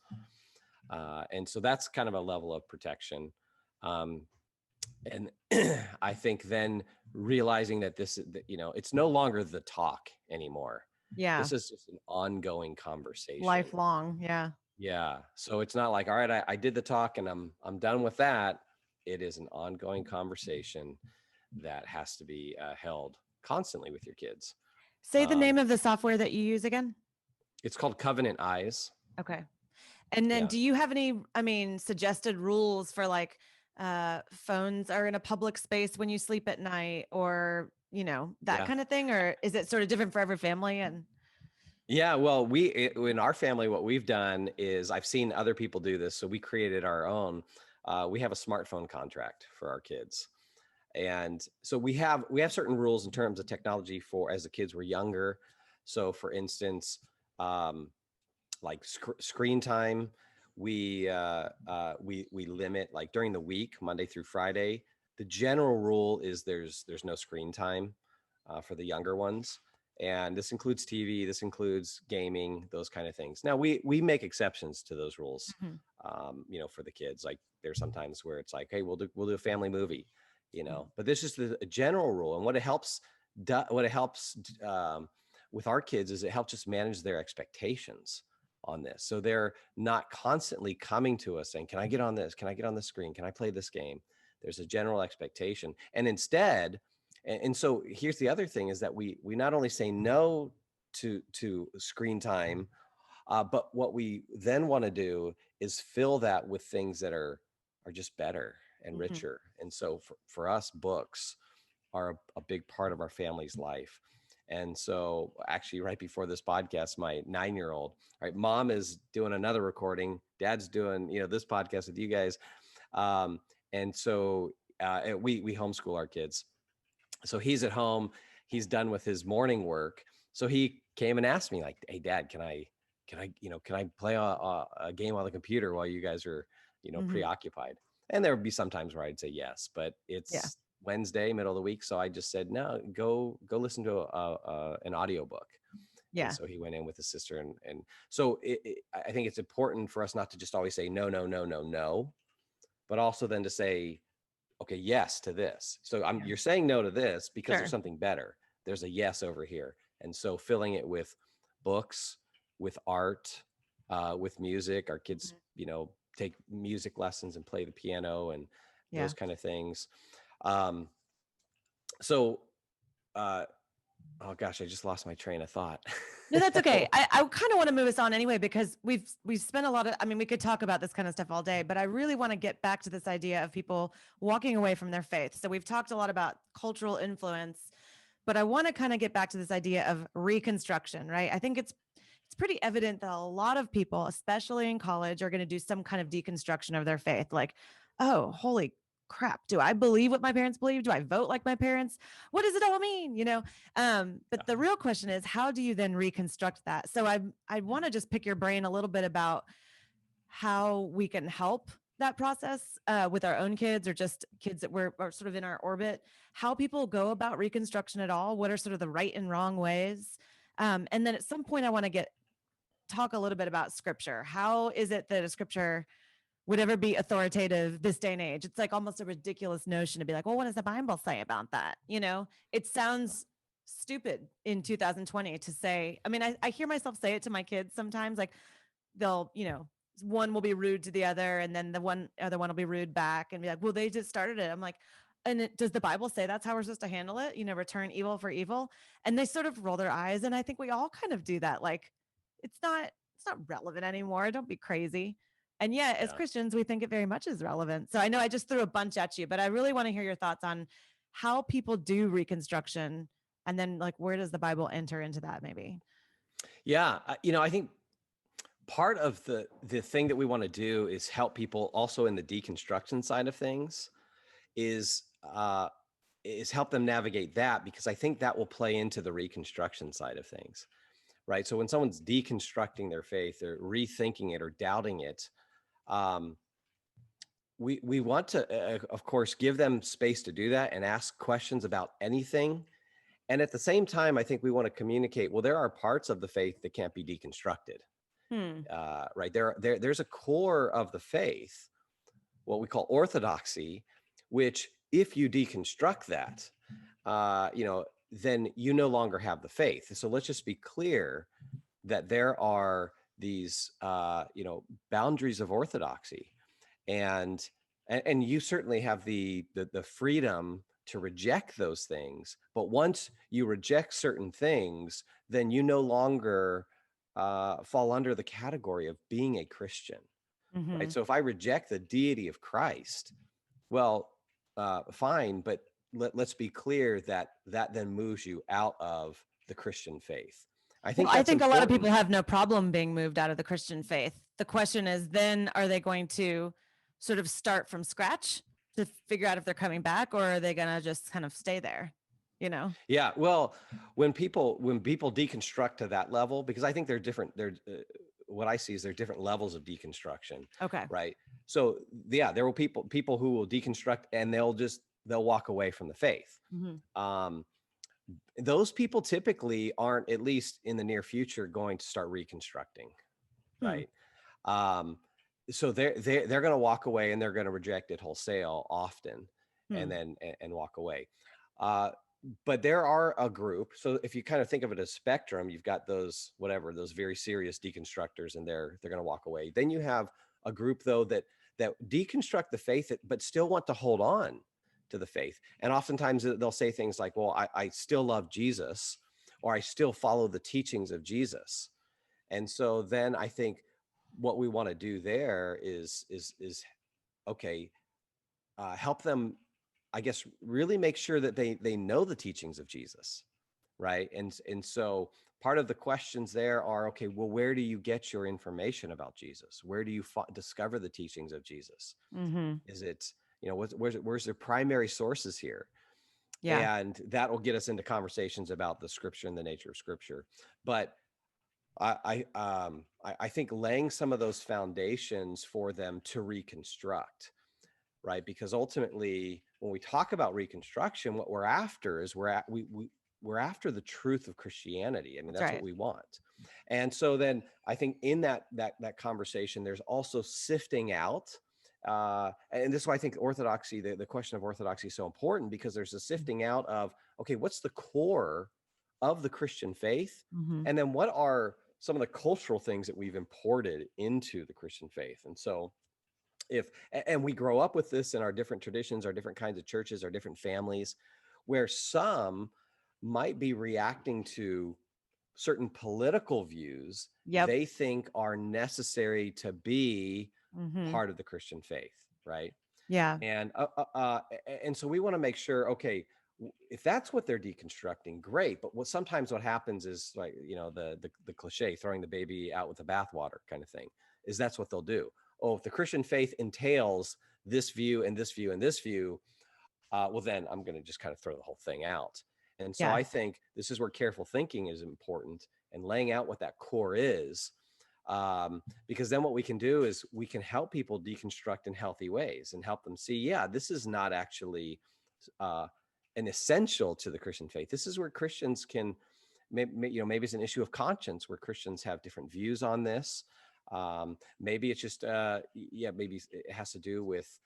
And so that's kind of a level of protection. And I think then realizing that it's no longer the talk anymore. Yeah. This is just an ongoing conversation. Lifelong. Yeah. Yeah. So it's not like, all right, I did the talk and I'm done with that. It is an ongoing conversation that has to be held constantly with your kids. Say the name of the software that you use again. It's called Covenant Eyes. Okay. And then Yeah. do you have any, I mean, suggested rules for like phones are in a public space when you sleep at night, or, that Yeah. kind of thing? Or is it sort of different for every family? And Yeah, well, in our family, what we've done is I've seen other people do this, so we created our own. We have a smartphone contract for our kids, and so we have certain rules in terms of technology for as the kids were younger. So, for instance, um, like screen time, we limit like during the week, Monday through Friday. The general rule is there's no screen time for the younger ones, and this includes TV, this includes gaming, those kind of things. Now we make exceptions to those rules, Mhm. for the kids. Like there's sometimes where it's like, hey, we'll do a family movie, Mhm. but this is the general rule. And what it helps with our kids is it helps just manage their expectations on this, so they're not constantly coming to us saying, can I get on this, can I get on the screen, can I play this game? There's a general expectation, and instead, and so here's the other thing is that we not only say no to screen time, but what we then want to do is fill that with things that are just better and Mhm. richer. And so for us, books are a big part of our family's life. And so actually right before this podcast, my 9-year-old, right, mom is doing another recording, dad's doing, this podcast with you guys. And so we homeschool our kids. So he's at home, he's done with his morning work. So he came and asked me like, hey dad, can I play a game on the computer while you guys are, Mhm. preoccupied? And there would be some times where I'd say yes, but Yeah. it's Wednesday, middle of the week. So I just said, no, go listen to an audiobook. Yeah. And so he went in with his sister. And so I think it's important for us not to just always say no, no, no, no, no, but also then to say, okay, yes to this. So you're saying no to this because there's something better. There's a yes over here. And so filling it with books, with art, with music. Our kids, take music lessons and play the piano and those kind of things. So, oh gosh, I just lost my train of thought. No, that's okay. I kind of want to move us on anyway, because we've spent a lot of, I mean, we could talk about this kind of stuff all day, but I really want to get back to this idea of people walking away from their faith. So we've talked a lot about cultural influence, but I want to kind of get back to this idea of reconstruction, right? I think it's pretty evident that a lot of people, especially in college, are going to do some kind of deconstruction of their faith. Like, oh, holy crap, do I believe what my parents believe? Do I vote like my parents? What does it all mean? But the real question is, how do you then reconstruct that? So I want to just pick your brain a little bit about how we can help that process with our own kids, or just kids that are sort of in our orbit, how people go about reconstruction at all. What are sort of the right and wrong ways? And then at some point I want to talk a little bit about scripture. How is it that a scripture would ever be authoritative this day and age? It's like almost a ridiculous notion to be like, well, what does the Bible say about that? It sounds stupid in 2020 to say. I mean, I hear myself say it to my kids sometimes, like they'll, one will be rude to the other, and then the other one will be rude back and be like, well, they just started it. I'm like, does the Bible say that's how we're supposed to handle it? Return evil for evil. And they sort of roll their eyes. And I think we all kind of do that. Like, it's not relevant anymore. Don't be crazy. And yet, as Christians, we think it very much is relevant. So I know I just threw a bunch at you, but I really want to hear your thoughts on how people do reconstruction, and then like, where does the Bible enter into that maybe? Yeah. I think part of the thing that we want to do is help people also in the deconstruction side of things is help them navigate that, because I think that will play into the reconstruction side of things. Right. So when someone's deconstructing their faith or rethinking it or doubting it, we want to, of course, give them space to do that and ask questions about anything. And at the same time, I think we want to communicate, well, there are parts of the faith that can't be deconstructed. Right. There's a core of the faith, what we call orthodoxy, which if you deconstruct that, then you no longer have the faith. So let's just be clear that there are these, boundaries of orthodoxy, and you certainly have the freedom to reject those things. But once you reject certain things, then you no longer fall under the category of being a Christian. Right. So if I reject the deity of Christ, well, fine, but let's be clear that then moves you out of the Christian faith. I think a lot of people have no problem being moved out of the Christian faith. The question is, then are they going to sort of start from scratch to figure out if they're coming back, or are they going to just kind of stay there? Yeah. Well, when people deconstruct to that level, because I think they're different. What I see is there are different levels of deconstruction. Okay. Right. So there will people who will deconstruct and they'll walk away from the faith. Those people typically aren't, at least in the near future, going to start reconstructing. Right. So they're going to walk away and they're going to reject it wholesale often, and then walk away. But there are a group. So if you kind of think of it as spectrum, you've got those very serious deconstructors, and they're going to walk away. Then you have a group though that deconstruct the faith, but still want to hold on to the faith. And oftentimes they'll say things like, well, I still love Jesus, or I still follow the teachings of Jesus. And so then I think what we want to do there is okay, help them, I guess, really make sure that they know the teachings of Jesus, right? And so part of the questions there are, okay, well, where do you get your information about Jesus? Where do you discover the teachings of Jesus? Is it, where's their primary sources here? Yeah. And that will get us into conversations about the scripture and the nature of scripture. But I think laying some of those foundations for them to reconstruct, right? Because ultimately, when we talk about reconstruction, what we're after is we we're after the truth of Christianity. I mean, That's that's right. what we want. And so then I think in that conversation, there's also sifting out. And this is why I think orthodoxy, the question of orthodoxy is so important, because there's a sifting out of, okay, what's the core of the Christian faith? Mm-hmm. And then what are some of the cultural things that we've imported into the Christian faith? And so and we grow up with this in our different traditions, our different kinds of churches, our different families, where some might be reacting to certain political views Yep. they think are necessary to be Mm-hmm. part of the Christian faith, right? Yeah. And so we want to make sure, okay, if that's what they're deconstructing, great. But sometimes what happens is, like, the cliche, throwing the baby out with the bathwater kind of thing, is that's what they'll do. Oh, if the Christian faith entails this view and this view and this view, well, then I'm going to just kind of throw the whole thing out. And so Yeah. I think this is where careful thinking is important, and laying out what that core is, because then what we can do is we can help people deconstruct in healthy ways and help them see, yeah, this is not actually an essential to the Christian faith. This is where Christians can, maybe it's an issue of conscience where Christians have different views on this. Maybe it's just, maybe it has to do with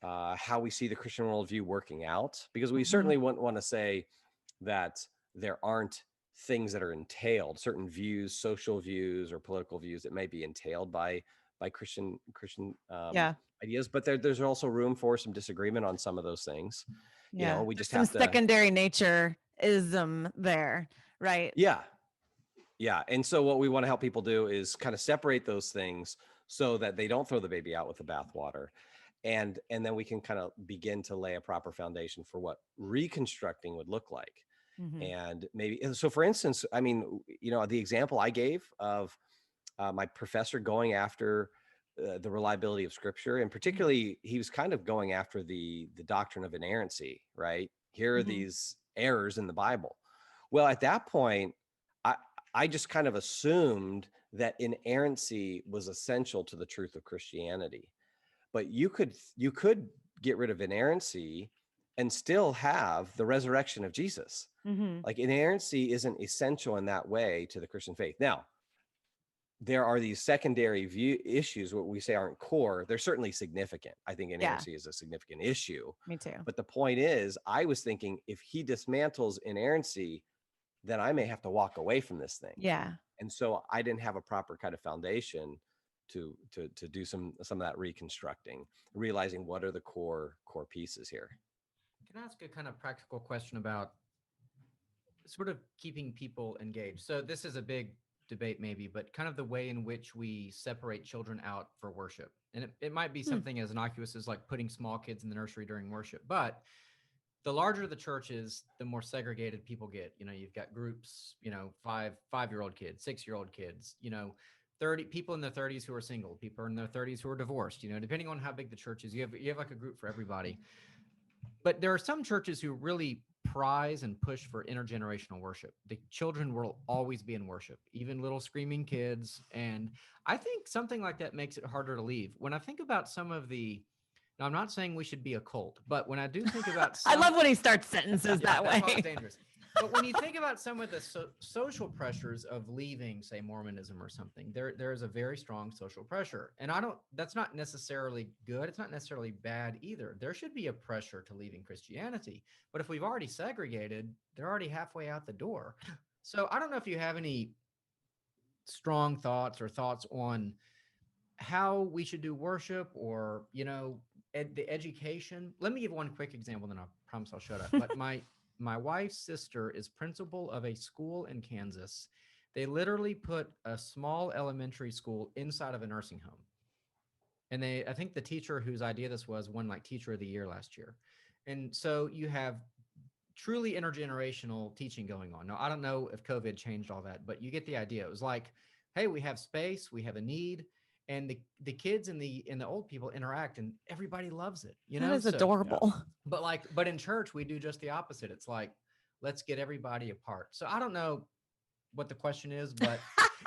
how we see the Christian worldview working out, because we certainly wouldn't want to say that there aren't things that are entailed, certain views, social views or political views that may be entailed by Christian ideas, but there's also room for some disagreement on some of those things. Yeah. We just some have to secondary natureism there, right? Yeah. And so what we want to help people do is kind of separate those things so that they don't throw the baby out with the bathwater. And then we can kind of begin to lay a proper foundation for what reconstructing would look like. Mm-hmm. And maybe, so for instance, I mean, the example I gave of my professor going after the reliability of Scripture, and particularly he was kind of going after the doctrine of inerrancy, right? Here are these errors in the Bible. Well, at that point, I just kind of assumed that inerrancy was essential to the truth of Christianity. But you could get rid of inerrancy and still have the resurrection of Jesus. Mm-hmm. Like, inerrancy isn't essential in that way to the Christian faith. Now, there are these secondary issues, what we say aren't core. They're certainly significant. I think inerrancy is a significant issue. Me too. But the point is, I was thinking, if he dismantles inerrancy, then I may have to walk away from this thing. Yeah. And so I didn't have a proper kind of foundation to do some of that reconstructing, realizing what are the core pieces here. Can I ask a kind of practical question about sort of keeping people engaged? So this is a big debate maybe, but kind of the way in which we separate children out for worship. And it might be something as innocuous as like putting small kids in the nursery during worship, but the larger the church is, the more segregated people get. You've got groups, 5-year-old kids, 6-year-old kids, 30 people in their 30s who are single, people in their 30s who are divorced, depending on how big the church is, you have like a group for everybody. But there are some churches who really prize and push for intergenerational worship. The children will always be in worship, even little screaming kids. And I think something like that makes it harder to leave. When I think about some of now, I'm not saying we should be a cult, but when I do think about I love when he starts sentences that way. That's dangerous. But when you think about some of the social pressures of leaving, say, Mormonism or something, there is a very strong social pressure. And that's not necessarily good. It's not necessarily bad either. There should be a pressure to leaving Christianity. But if we've already segregated, they're already halfway out the door. So I don't know if you have any strong thoughts or thoughts on how we should do worship, or, the education. Let me give one quick example, then I promise I'll shut up. But my wife's sister is principal of a school in Kansas. They literally put a small elementary school inside of a nursing home. And I think the teacher whose idea this was won like Teacher of the Year last year. And so you have truly intergenerational teaching going on. Now, I don't know if COVID changed all that, but you get the idea. It was like, hey, we have space, we have a need, and the kids and the old people interact, and everybody loves it. That is adorable. Yeah. But in church, we do just the opposite. It's like, let's get everybody apart. So I don't know what the question is, but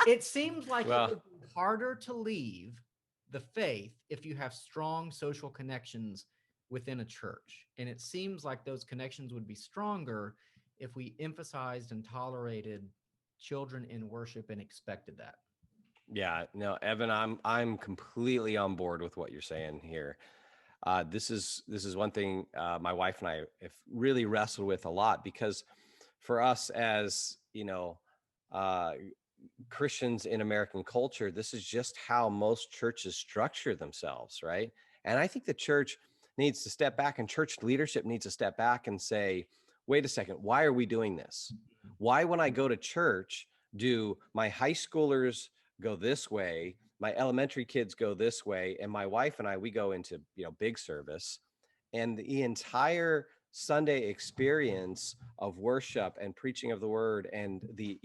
it seems like it would be harder to leave the faith if you have strong social connections within a church. And it seems like those connections would be stronger if we emphasized and tolerated children in worship and expected that. Yeah, no, Evan, I'm completely on board with what you're saying here. This is one thing my wife and I have really wrestled with a lot, because for us as uh, Christians in American culture, this is just how most churches structure themselves, right? And I think the church needs to step back, and church leadership needs to step back and say, wait a second, why are we doing this? Why, when I go to church, do my high schoolers go this way, my elementary kids go this way, and my wife and I, we go into, big service, and the entire Sunday experience of worship and preaching of the word and the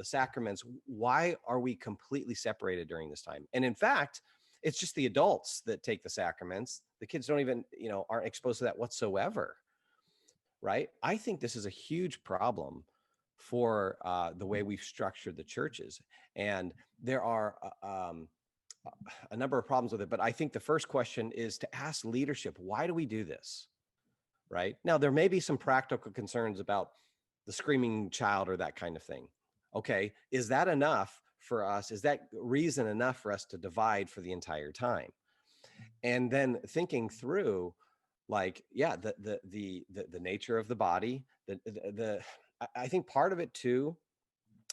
sacraments, why are we completely separated during this time? And in fact, it's just the adults that take the sacraments. The kids don't even, aren't exposed to that whatsoever. Right? I think this is a huge problem for the way we've structured the churches. And there are a number of problems with it. But I think the first question is to ask leadership, why do we do this? Right? Now, there may be some practical concerns about the screaming child or that kind of thing. Okay, is that enough for us? Is that reason enough for us to divide for the entire time? And then thinking through, like, yeah, the nature of the body, I think part of it too,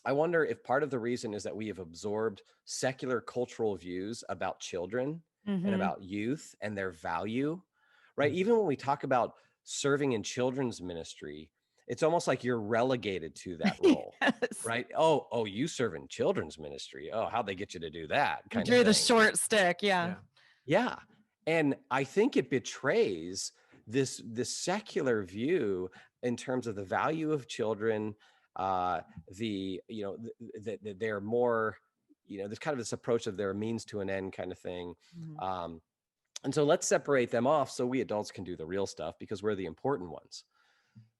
I wonder if part of the reason is that we have absorbed secular cultural views about children and about youth and their value, right? Even when we talk about serving in children's ministry, it's almost like you're relegated to that role, Yes. right? Oh, you serve in children's ministry. Oh, how'd they get you to do that? You drew the short stick. Yeah. And I think it betrays this secular view in terms of the value of children, they're more, there's kind of this approach of they're a means to an end kind of thing. And so let's separate them off so we adults can do the real stuff, because we're the important ones.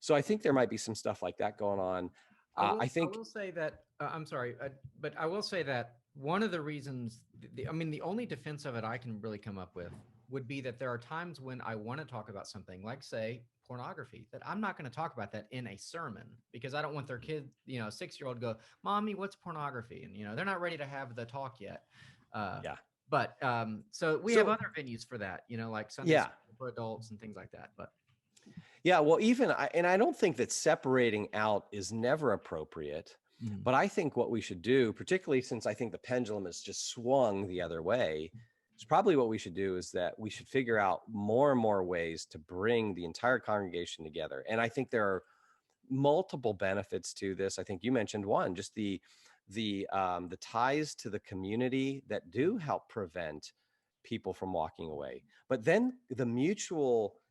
So I think there might be some stuff like that going on. I will say that, I'm sorry, but I will say that one of the reasons, the only defense of it I can really come up with would be that there are times when I want to talk about something, like, say, pornography, that I'm not going to talk about that in a sermon, because I don't want their kid, 6-year-old go, Mommy, what's pornography? And, they're not ready to have the talk yet. But so we have other venues for that, like Sunday school for adults and things like that. But yeah, well, I don't think that separating out is never appropriate, but I think what we should do, particularly since I think the pendulum has just swung the other way, is probably what we should do is that we should figure out more and more ways to bring the entire congregation together. And I think there are multiple benefits to this. I think you mentioned one, just the ties to the community that do help prevent people from walking away. But then I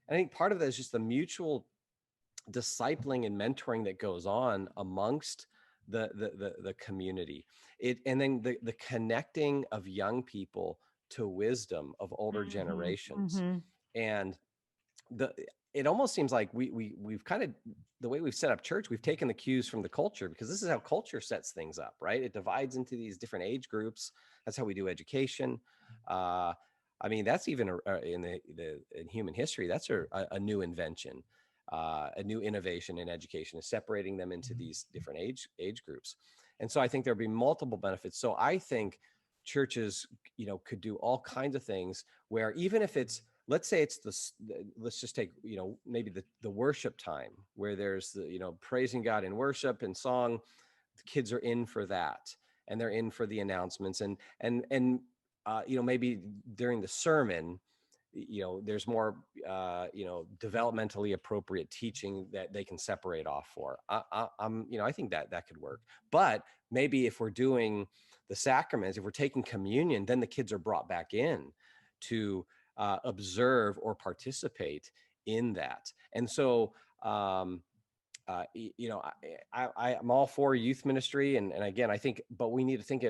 think part of that is just the mutual discipling and mentoring that goes on amongst the community. And then the connecting of young people to wisdom of older generations. And it almost seems like we've kind of, the way we've set up church, we've taken the cues from the culture, because this is how culture sets things up, right? It divides into these different age groups. That's how we do education. That's even in human history, that's a new invention, a new innovation in education, is separating them into these different age groups. And so I think there'll be multiple benefits. So I think churches, could do all kinds of things where, even if it's, let's say it's let's just take, maybe the worship time where there's the, praising God in worship and song, the kids are in for that, and they're in for the announcements, and maybe during the sermon, there's more, developmentally appropriate teaching that they can separate off for. I think that could work. But maybe if we're doing the sacraments, if we're taking communion, then the kids are brought back in to observe or participate in that. And so, I'm all for youth ministry, and again, I think, but we need to think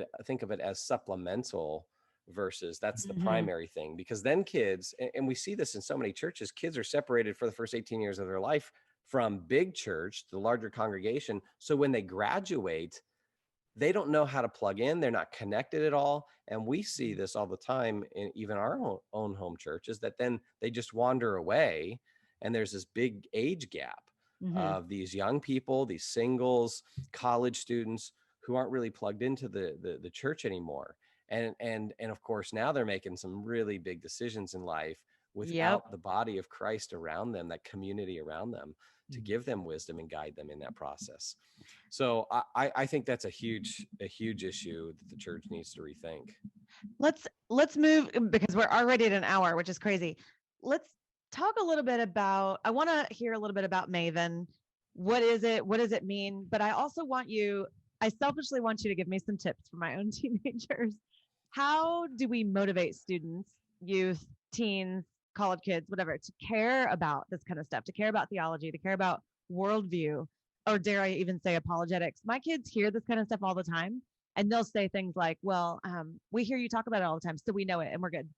of it as supplemental versus that's the primary thing, because then kids, and we see this in so many churches, kids are separated for the first 18 years of their life from big church, the larger congregation. So when they graduate, they don't know how to plug in. They're not connected at all. And we see this all the time in even our own home churches, that then they just wander away, and there's this big age gap. of these young people, these singles, college students who aren't really plugged into the church anymore. And of course, now they're making some really big decisions in life Yep. without the body of Christ around them, that community around them to give them wisdom and guide them in that process. So I think that's a huge issue that the church needs to rethink. Let's move, because we're already at an hour, which is crazy. Let's talk a little bit about, I want to hear a little bit about Maven. What is it? What does it mean? But I also I selfishly want you to give me some tips for my own teenagers. How do we motivate students, youth, teens, college kids, whatever, to care about this kind of stuff, to care about theology, to care about worldview, or dare I even say apologetics? My kids hear this kind of stuff all the time, and they'll say things like, well, we hear you talk about it all the time, so we know it and we're good.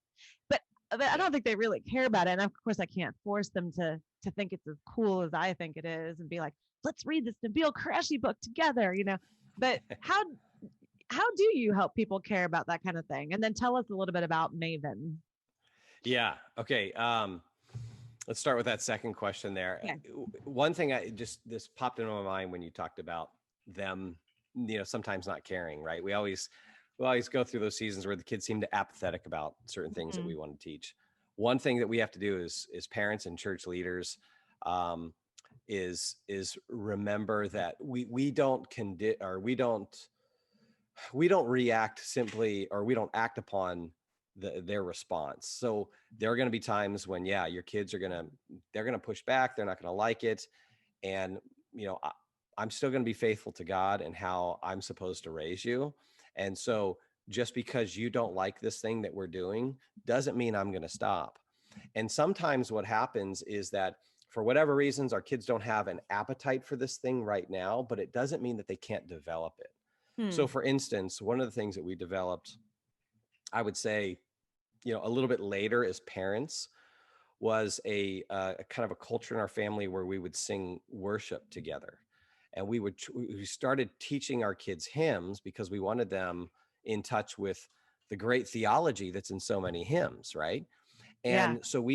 But I don't think they really care about it. And of course, I can't force them to think it's as cool as I think it is and be like, let's read this Nabil Qureshi book together, But how do you help people care about that kind of thing? And then tell us a little bit about Maven. Yeah. Okay. Let's start with that second question there. Okay. One thing this popped into my mind when you talked about them, sometimes not caring, right? We always go through those seasons where the kids seem to apathetic about certain things that we want to teach. One thing that we have to do is parents and church leaders, is remember that we don't react simply, or we don't act upon their response. So there are going to be times when, your kids they're going to push back. They're not going to like it. And, I'm still going to be faithful to God and how I'm supposed to raise you. And so just because you don't like this thing that we're doing doesn't mean I'm going to stop. And sometimes what happens is that for whatever reasons, our kids don't have an appetite for this thing right now, but it doesn't mean that they can't develop it. So for instance, one of the things that we developed, I would say, a little bit later as parents, was a kind of a culture in our family where we would sing worship together. And we started teaching our kids hymns because we wanted them in touch with the great theology that's in so many hymns, right? And so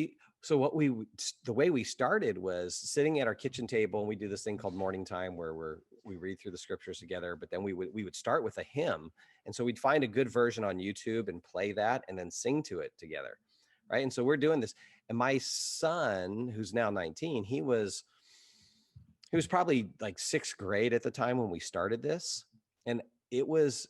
the way we started was sitting at our kitchen table, and we do this thing called morning time where we read through the scriptures together, but then we would start with a hymn. And so we'd find a good version on YouTube and play that and then sing to it together. Right. And so we're doing this. And my son, who's now 19, he was probably like 6th grade at the time when we started this. And it was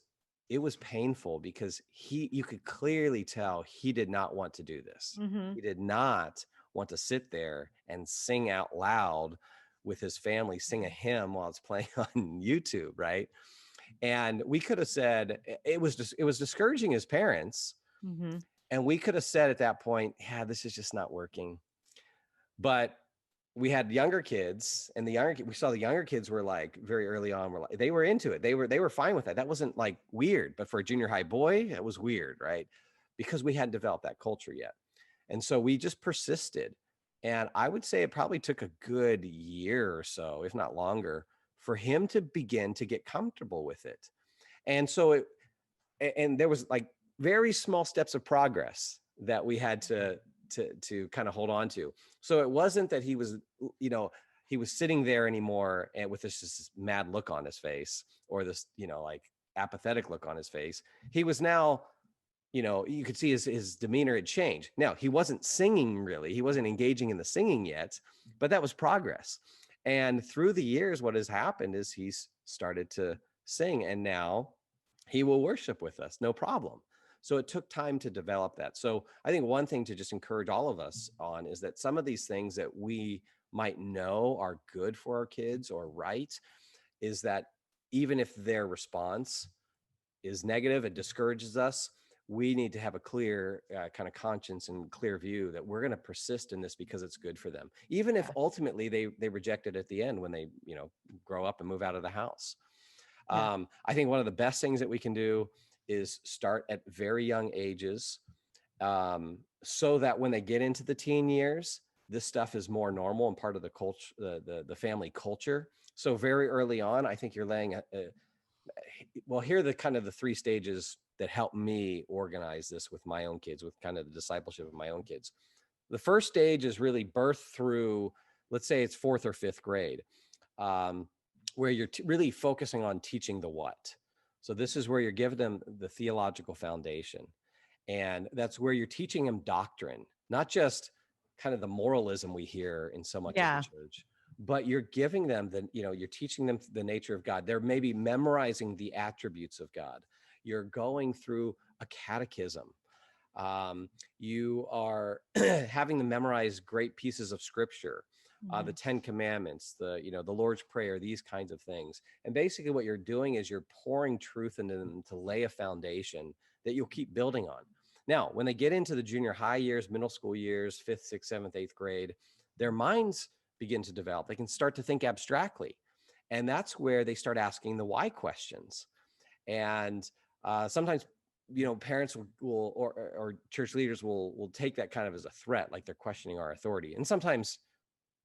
painful because you could clearly tell he did not want to do this. He did not want to sit there and sing out loud with his family, sing a hymn while it's playing on YouTube. Right. And we could have said it was discouraging as parents. And we could have said at that point, this is just not working. But we had younger kids, and we saw the younger kids were like very early on, they were into it. They were fine with that. That wasn't like weird, but for a junior high boy, it was weird, right? Because we hadn't developed that culture yet. And so we just persisted. And I would say it probably took a good year or so, if not longer, for him to begin to get comfortable with it. And so and there was like very small steps of progress that we had to kind of hold on to. So it wasn't that he was sitting there anymore and with this mad look on his face, or this, like apathetic look on his face. He was now, you could see his demeanor had changed. Now, he wasn't singing really. He wasn't engaging in the singing yet, but that was progress. And through the years, what has happened is he's started to sing, and now he will worship with us, no problem. So it took time to develop that. So I think one thing to just encourage all of us on is that some of these things that we might know are good for our kids or right, is that even if their response is negative, it discourages us, we need to have a clear kind of conscience and clear view that we're going to persist in this because it's good for them. Even if ultimately they reject it at the end when they, grow up and move out of the house. I think one of the best things that we can do is start at very young ages, so that when they get into the teen years, this stuff is more normal and part of the culture, the family culture. So very early on, I think you're laying here are the kind of the 3 stages that help me organize this with my own kids, with kind of the discipleship of my own kids. The first stage is really birth through let's say it's fourth or fifth grade, where you're really focusing on teaching the what. So this is where you're giving them the theological foundation. And that's where you're teaching them doctrine, not just kind of the moralism we hear in so much of the church, but you're giving them you're teaching them the nature of God. They're maybe memorizing the attributes of God. You're going through a catechism. You are having them memorize great pieces of scripture, the 10 Commandments, the Lord's Prayer, these kinds of things. And basically what you're doing is you're pouring truth into them to lay a foundation that you'll keep building on. Now, when they get into the junior high years, middle school years, 5th, 6th, 7th, 8th grade, their minds begin to develop. They can start to think abstractly. And that's where they start asking the why questions. And sometimes, parents will or church leaders will take that kind of as a threat, like they're questioning our authority. And sometimes,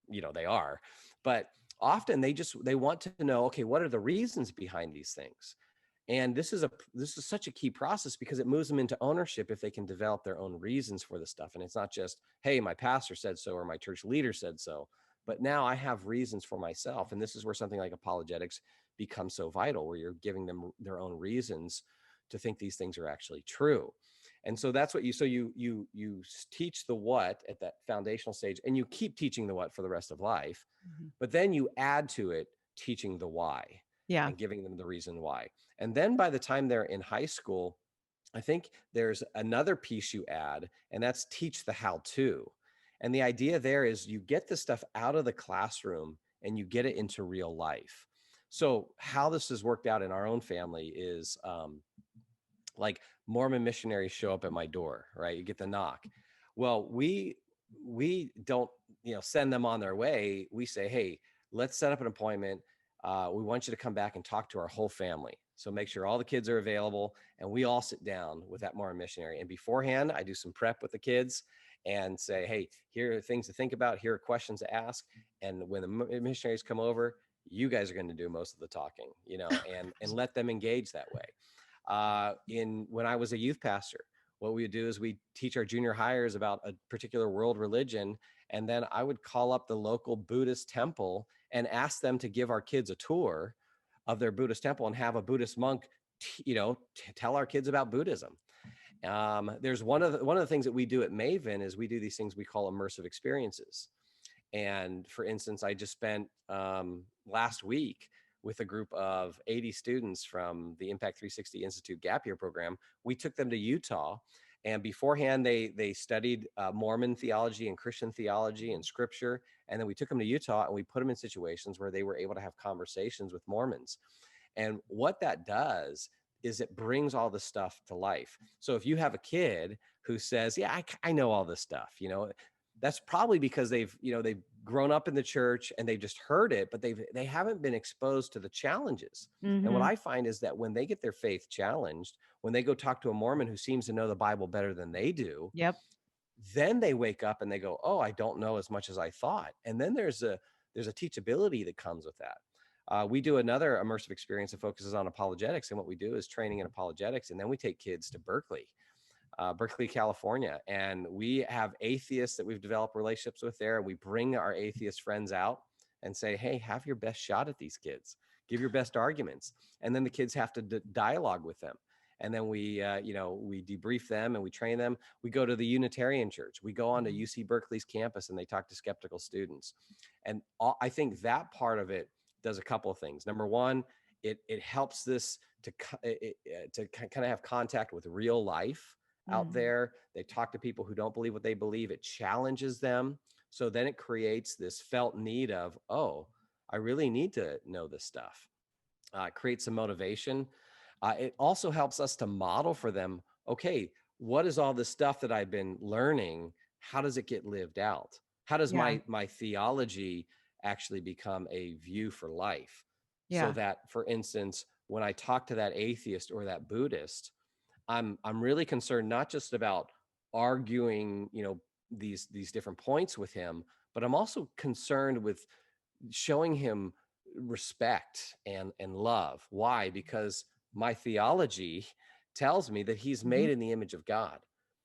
they are, but often they want to know, okay, what are the reasons behind these things? And this is such a key process because it moves them into ownership if they can develop their own reasons for the stuff. And it's not just, hey, my pastor said so or my church leader said so, but now I have reasons for myself. And this is where something like apologetics becomes so vital, where you're giving them their own reasons to think these things are actually true. And so that's what you teach the what at that foundational stage, and you keep teaching the what for the rest of life, but then you add to it teaching the why. Yeah. And giving them the reason why. And then by the time they're in high school, I think there's another piece you add, and that's teach the how to. And the idea there is you get this stuff out of the classroom and you get it into real life. So how this has worked out in our own family is like Mormon missionaries show up at my door, right? You get the knock. Well, we don't, send them on their way. We say, hey, let's set up an appointment. We want you to come back and talk to our whole family. So make sure all the kids are available, and we all sit down with that Mormon missionary. And beforehand, I do some prep with the kids and say, hey, here are things to think about. Here are questions to ask. And when the missionaries come over, you guys are going to do most of the talking, and let them engage that way. When I was a youth pastor, what we would do is we teach our junior hires about a particular world religion. And then I would call up the local Buddhist temple and ask them to give our kids a tour of their Buddhist temple and have a Buddhist monk, tell our kids about Buddhism. There's one of the things that we do at Maven is we do these things we call immersive experiences. And for instance, I just spent last week with a group of 80 students from the Impact 360 Institute Gap Year program. We took them to Utah. And beforehand, they studied Mormon theology and Christian theology and scripture. And then we took them to Utah and we put them in situations where they were able to have conversations with Mormons. And what that does is it brings all this stuff to life. So if you have a kid who says, yeah, I know all this stuff, that's probably because they've grown up in the church and they've just heard it, but they haven't been exposed to the challenges. And what I find is that when they get their faith challenged, when they go talk to a Mormon who seems to know the Bible better than they do, then they wake up and they go, oh, I don't know as much as I thought. And then there's a teachability that comes with that. We do another immersive experience that focuses on apologetics. And what we do is training in apologetics. And then we take kids to Berkeley, California. And we have atheists that we've developed relationships with there. We bring our atheist friends out and say, hey, have your best shot at these kids. Give your best arguments. And then the kids have to dialogue with them. And then we debrief them and we train them. We go to the Unitarian Church. We go on to UC Berkeley's campus and they talk to skeptical students. And I think that part of it does a couple of things. Number one, it helps this to kind of have contact with real life out there. They talk to people who don't believe what they believe. It challenges them. So then it creates this felt need of, oh, I really need to know this stuff. It creates some motivation. It also helps us to model for them, okay, what is all this stuff that I've been learning? How does it get lived out? How does my theology actually become a view for life? So that, for instance, when I talk to that atheist or that Buddhist, I'm really concerned not just about arguing, these different points with him, but I'm also concerned with showing him respect and love. Why? Because my theology tells me that he's made in the image of God.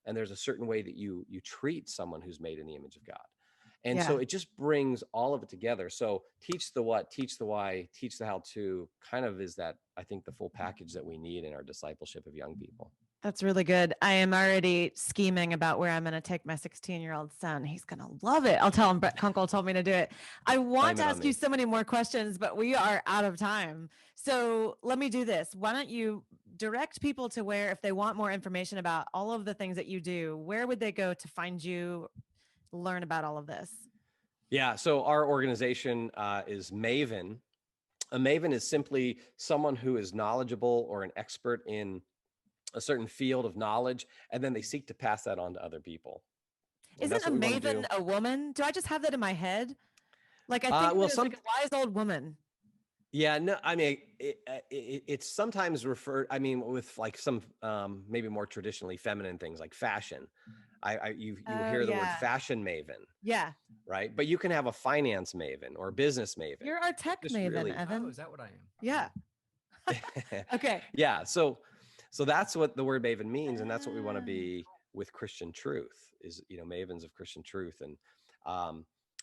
And there's a certain way that you treat someone who's made in the image of God. And so it just brings all of it together. So teach the what, teach the why, teach the how to kind of is that, I think, the full package that we need in our discipleship of young people. That's really good. I am already scheming about where I'm going to take my 16-year-old son. He's going to love it. I'll tell him Brett Kunkle told me to do it. I want to ask you so many more questions, but we are out of time. So let me do this. Why don't you direct people to where, if they want more information about all of the things that you do, where would they go to find you, learn about all of this? Yeah. So our organization is Maven. A Maven is simply someone who is knowledgeable or an expert in a certain field of knowledge, and then they seek to pass that on to other people. Isn't a Maven a woman? Do I just have that in my head? Like, I think it's like a wise old woman. Yeah, no, I mean, it's sometimes referred, I mean, with like some maybe more traditionally feminine things like fashion. You hear the word fashion maven. Yeah. Right. But you can have a finance maven or a business maven. You're our tech maven, Evan. Oh, is that what I am? Yeah. Okay. Yeah. So that's what the word maven means. And that's what we want to be with Christian truth is, mavens of Christian truth.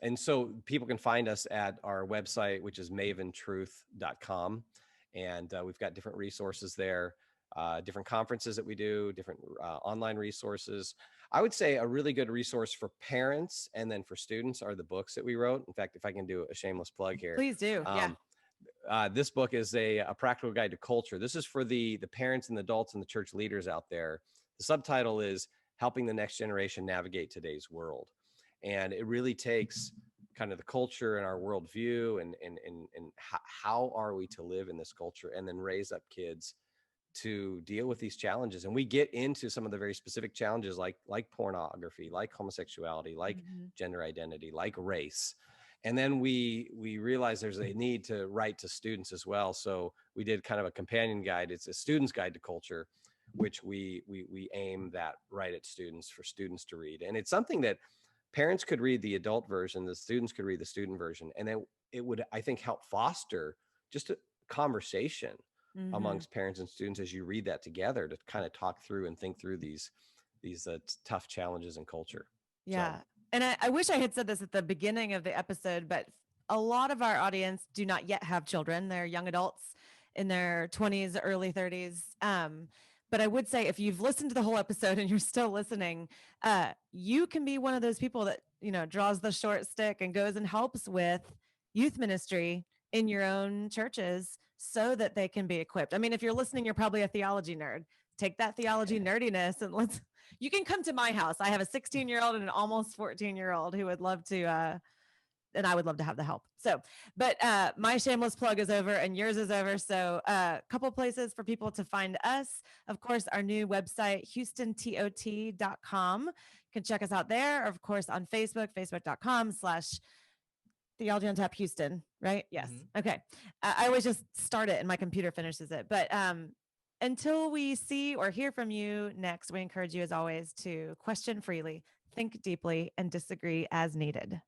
And so people can find us at our website, which is maventruth.com. And we've got different resources there, different conferences that we do, different online resources. I would say a really good resource for parents and then for students are the books that we wrote. In fact, if I can do a shameless plug here. Please do. This book is a practical guide to culture. This is for the parents and the adults and the church leaders out there. The subtitle is Helping the Next Generation Navigate Today's World. And it really takes kind of the culture and our worldview and how are we to live in this culture and then raise up kids to deal with these challenges. And we get into some of the very specific challenges like pornography, like homosexuality, like gender identity, like race. And then we realize there's a need to write to students as well. So we did kind of a companion guide. It's a student's guide to culture, which we aim that right at students for students to read. And it's something that parents could read the adult version, the students could read the student version. And then it would, I think, help foster just a conversation amongst parents and students as you read that together to kind of talk through and think through these tough challenges in culture. Yeah. So. And I wish I had said this at the beginning of the episode, but a lot of our audience do not yet have children. They're young adults in their 20s, early 30s. But I would say if you've listened to the whole episode and you're still listening, you can be one of those people that, draws the short stick and goes and helps with youth ministry in your own churches so that they can be equipped. I mean, if you're listening, you're probably a theology nerd. Take that theology nerdiness and you can come to my house. I have a 16-year-old and an almost 14-year-old who would love to, and I would love to have the help. So, but my shameless plug is over and yours is over. So a couple places for people to find us. Of course, our new website, HoustonTOT.com. You can check us out there. Or of course, on Facebook, facebook.com/Theology on Tap Houston, right? Yes. Okay. I always just start it and my computer finishes it. But until we see or hear from you next, we encourage you, as always, to question freely, think deeply, and disagree as needed.